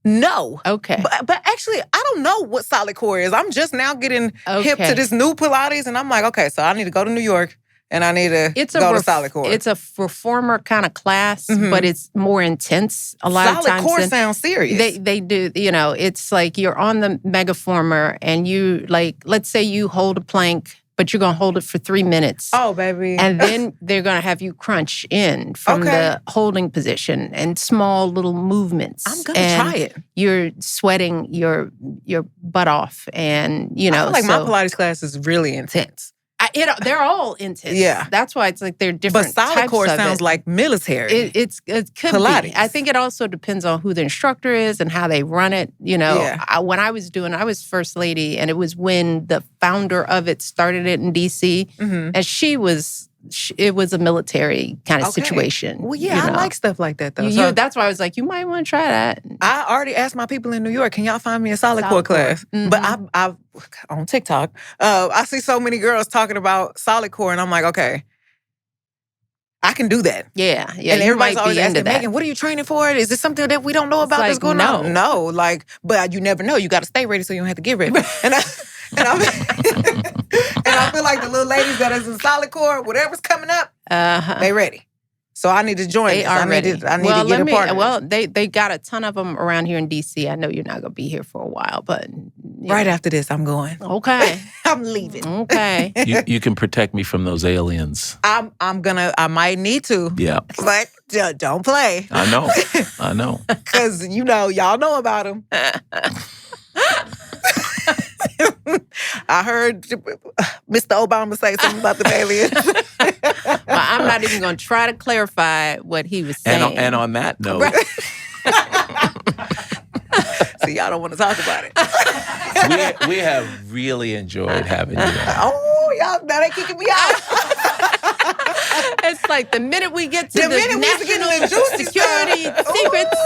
No. Okay. But actually, I don't know what solid core is. I'm just now getting hip to this new Pilates, and I'm like, okay, so I need to go to New York, and I need to go to solid core. It's a reformer kind of class, but it's more intense a lot of times. Solid core sounds serious. They do, it's like you're on the megaformer and you, like, let's say you hold a plank, but you're going to hold it for 3 minutes. Oh, baby. And then they're going to have you crunch in from the holding position and small little movements. I'm going to try it. You're sweating your butt off. And, you know. I feel like my Pilates class is really intense. They're all intense. Yeah. That's why it's like they're different. But solid core sounds like military. It could Pilates. be. I think it also depends on who the instructor is and how they run it. You know, when I was first lady, and it was when the founder of it started it in DC, and it was a military kind of situation. Well, yeah, I like stuff like that, though. That's why I was like, you might want to try that. I already asked my people in New York, can y'all find me a solid core class? But I on TikTok, I see so many girls talking about solid core, and I'm like, okay, I can do that. Yeah. And everybody's always asking, Megan, what are you training for? Is this something that we don't know about that's going on? No, but you never know. You got to stay ready so you don't have to get ready. And I feel like the little ladies that is in solid core, whatever's coming up, they ready. So I need to join. They are ready. I need to get a part of Well, they got a ton of them around here in DC. I know you're not going to be here for a while, but right after this, I'm going. Okay, I'm leaving. Okay, you can protect me from those aliens. I might need to. Yeah, but don't play. I know. Because y'all know about them. I heard Mr. Obama say something about the aliens. Well, I'm not even going to try to clarify what he was saying. And on that note, see, y'all don't want to talk about it. we have really enjoyed having you. Oh, y'all, now they kicking me out. It's like the minute we get to the national security secrets.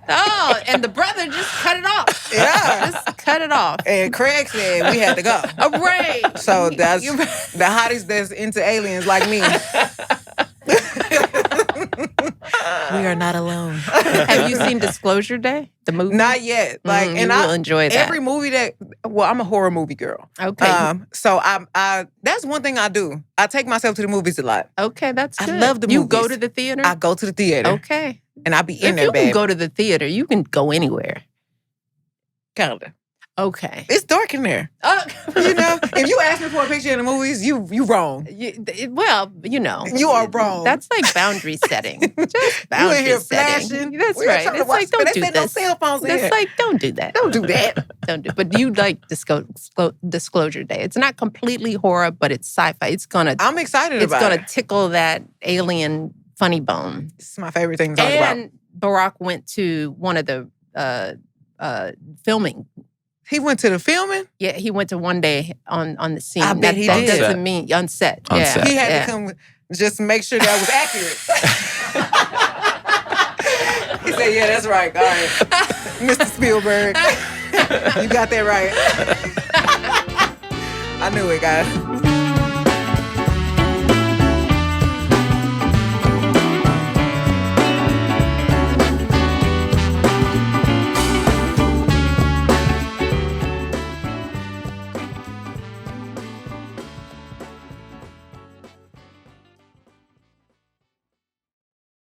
Oh, and the brother just cut it off. Yeah. Just cut it off. And Craig said we had to go. Right. So that's the hotties that's into aliens like me. We are not alone. Have you seen Disclosure Day, the movie? Not yet. And you will enjoy that. Every movie I'm a horror movie girl. Okay. So I that's one thing I do. I take myself to the movies a lot. Okay, that's good. I love the movies. You go to the theater? I go to the theater. Okay. And I be in there, If you babe. can go to the theater, you can go anywhere. Kinda. Okay. It's dark in there. If you ask me for a picture in the movies, you wrong. You are wrong. That's like boundary setting. Just boundary you in here setting. flashing. That's right. It's like, don't do this. No cell phones in It's here. like, don't do that. Don't do that. Don't do. But you like Disclosure Day. It's not completely horror, but it's sci-fi. I'm excited about it. It's gonna tickle that alien funny bone. This is my favorite thing to talk about. And Barack went to one of the filming. He went to the filming? Yeah, he went to one day on the scene. I bet he did. did. That doesn't mean on set. On Yeah. set. He had to come just make sure that was accurate. He said, yeah, that's right. All right. Mr. Spielberg, you got that right. I knew it, guys.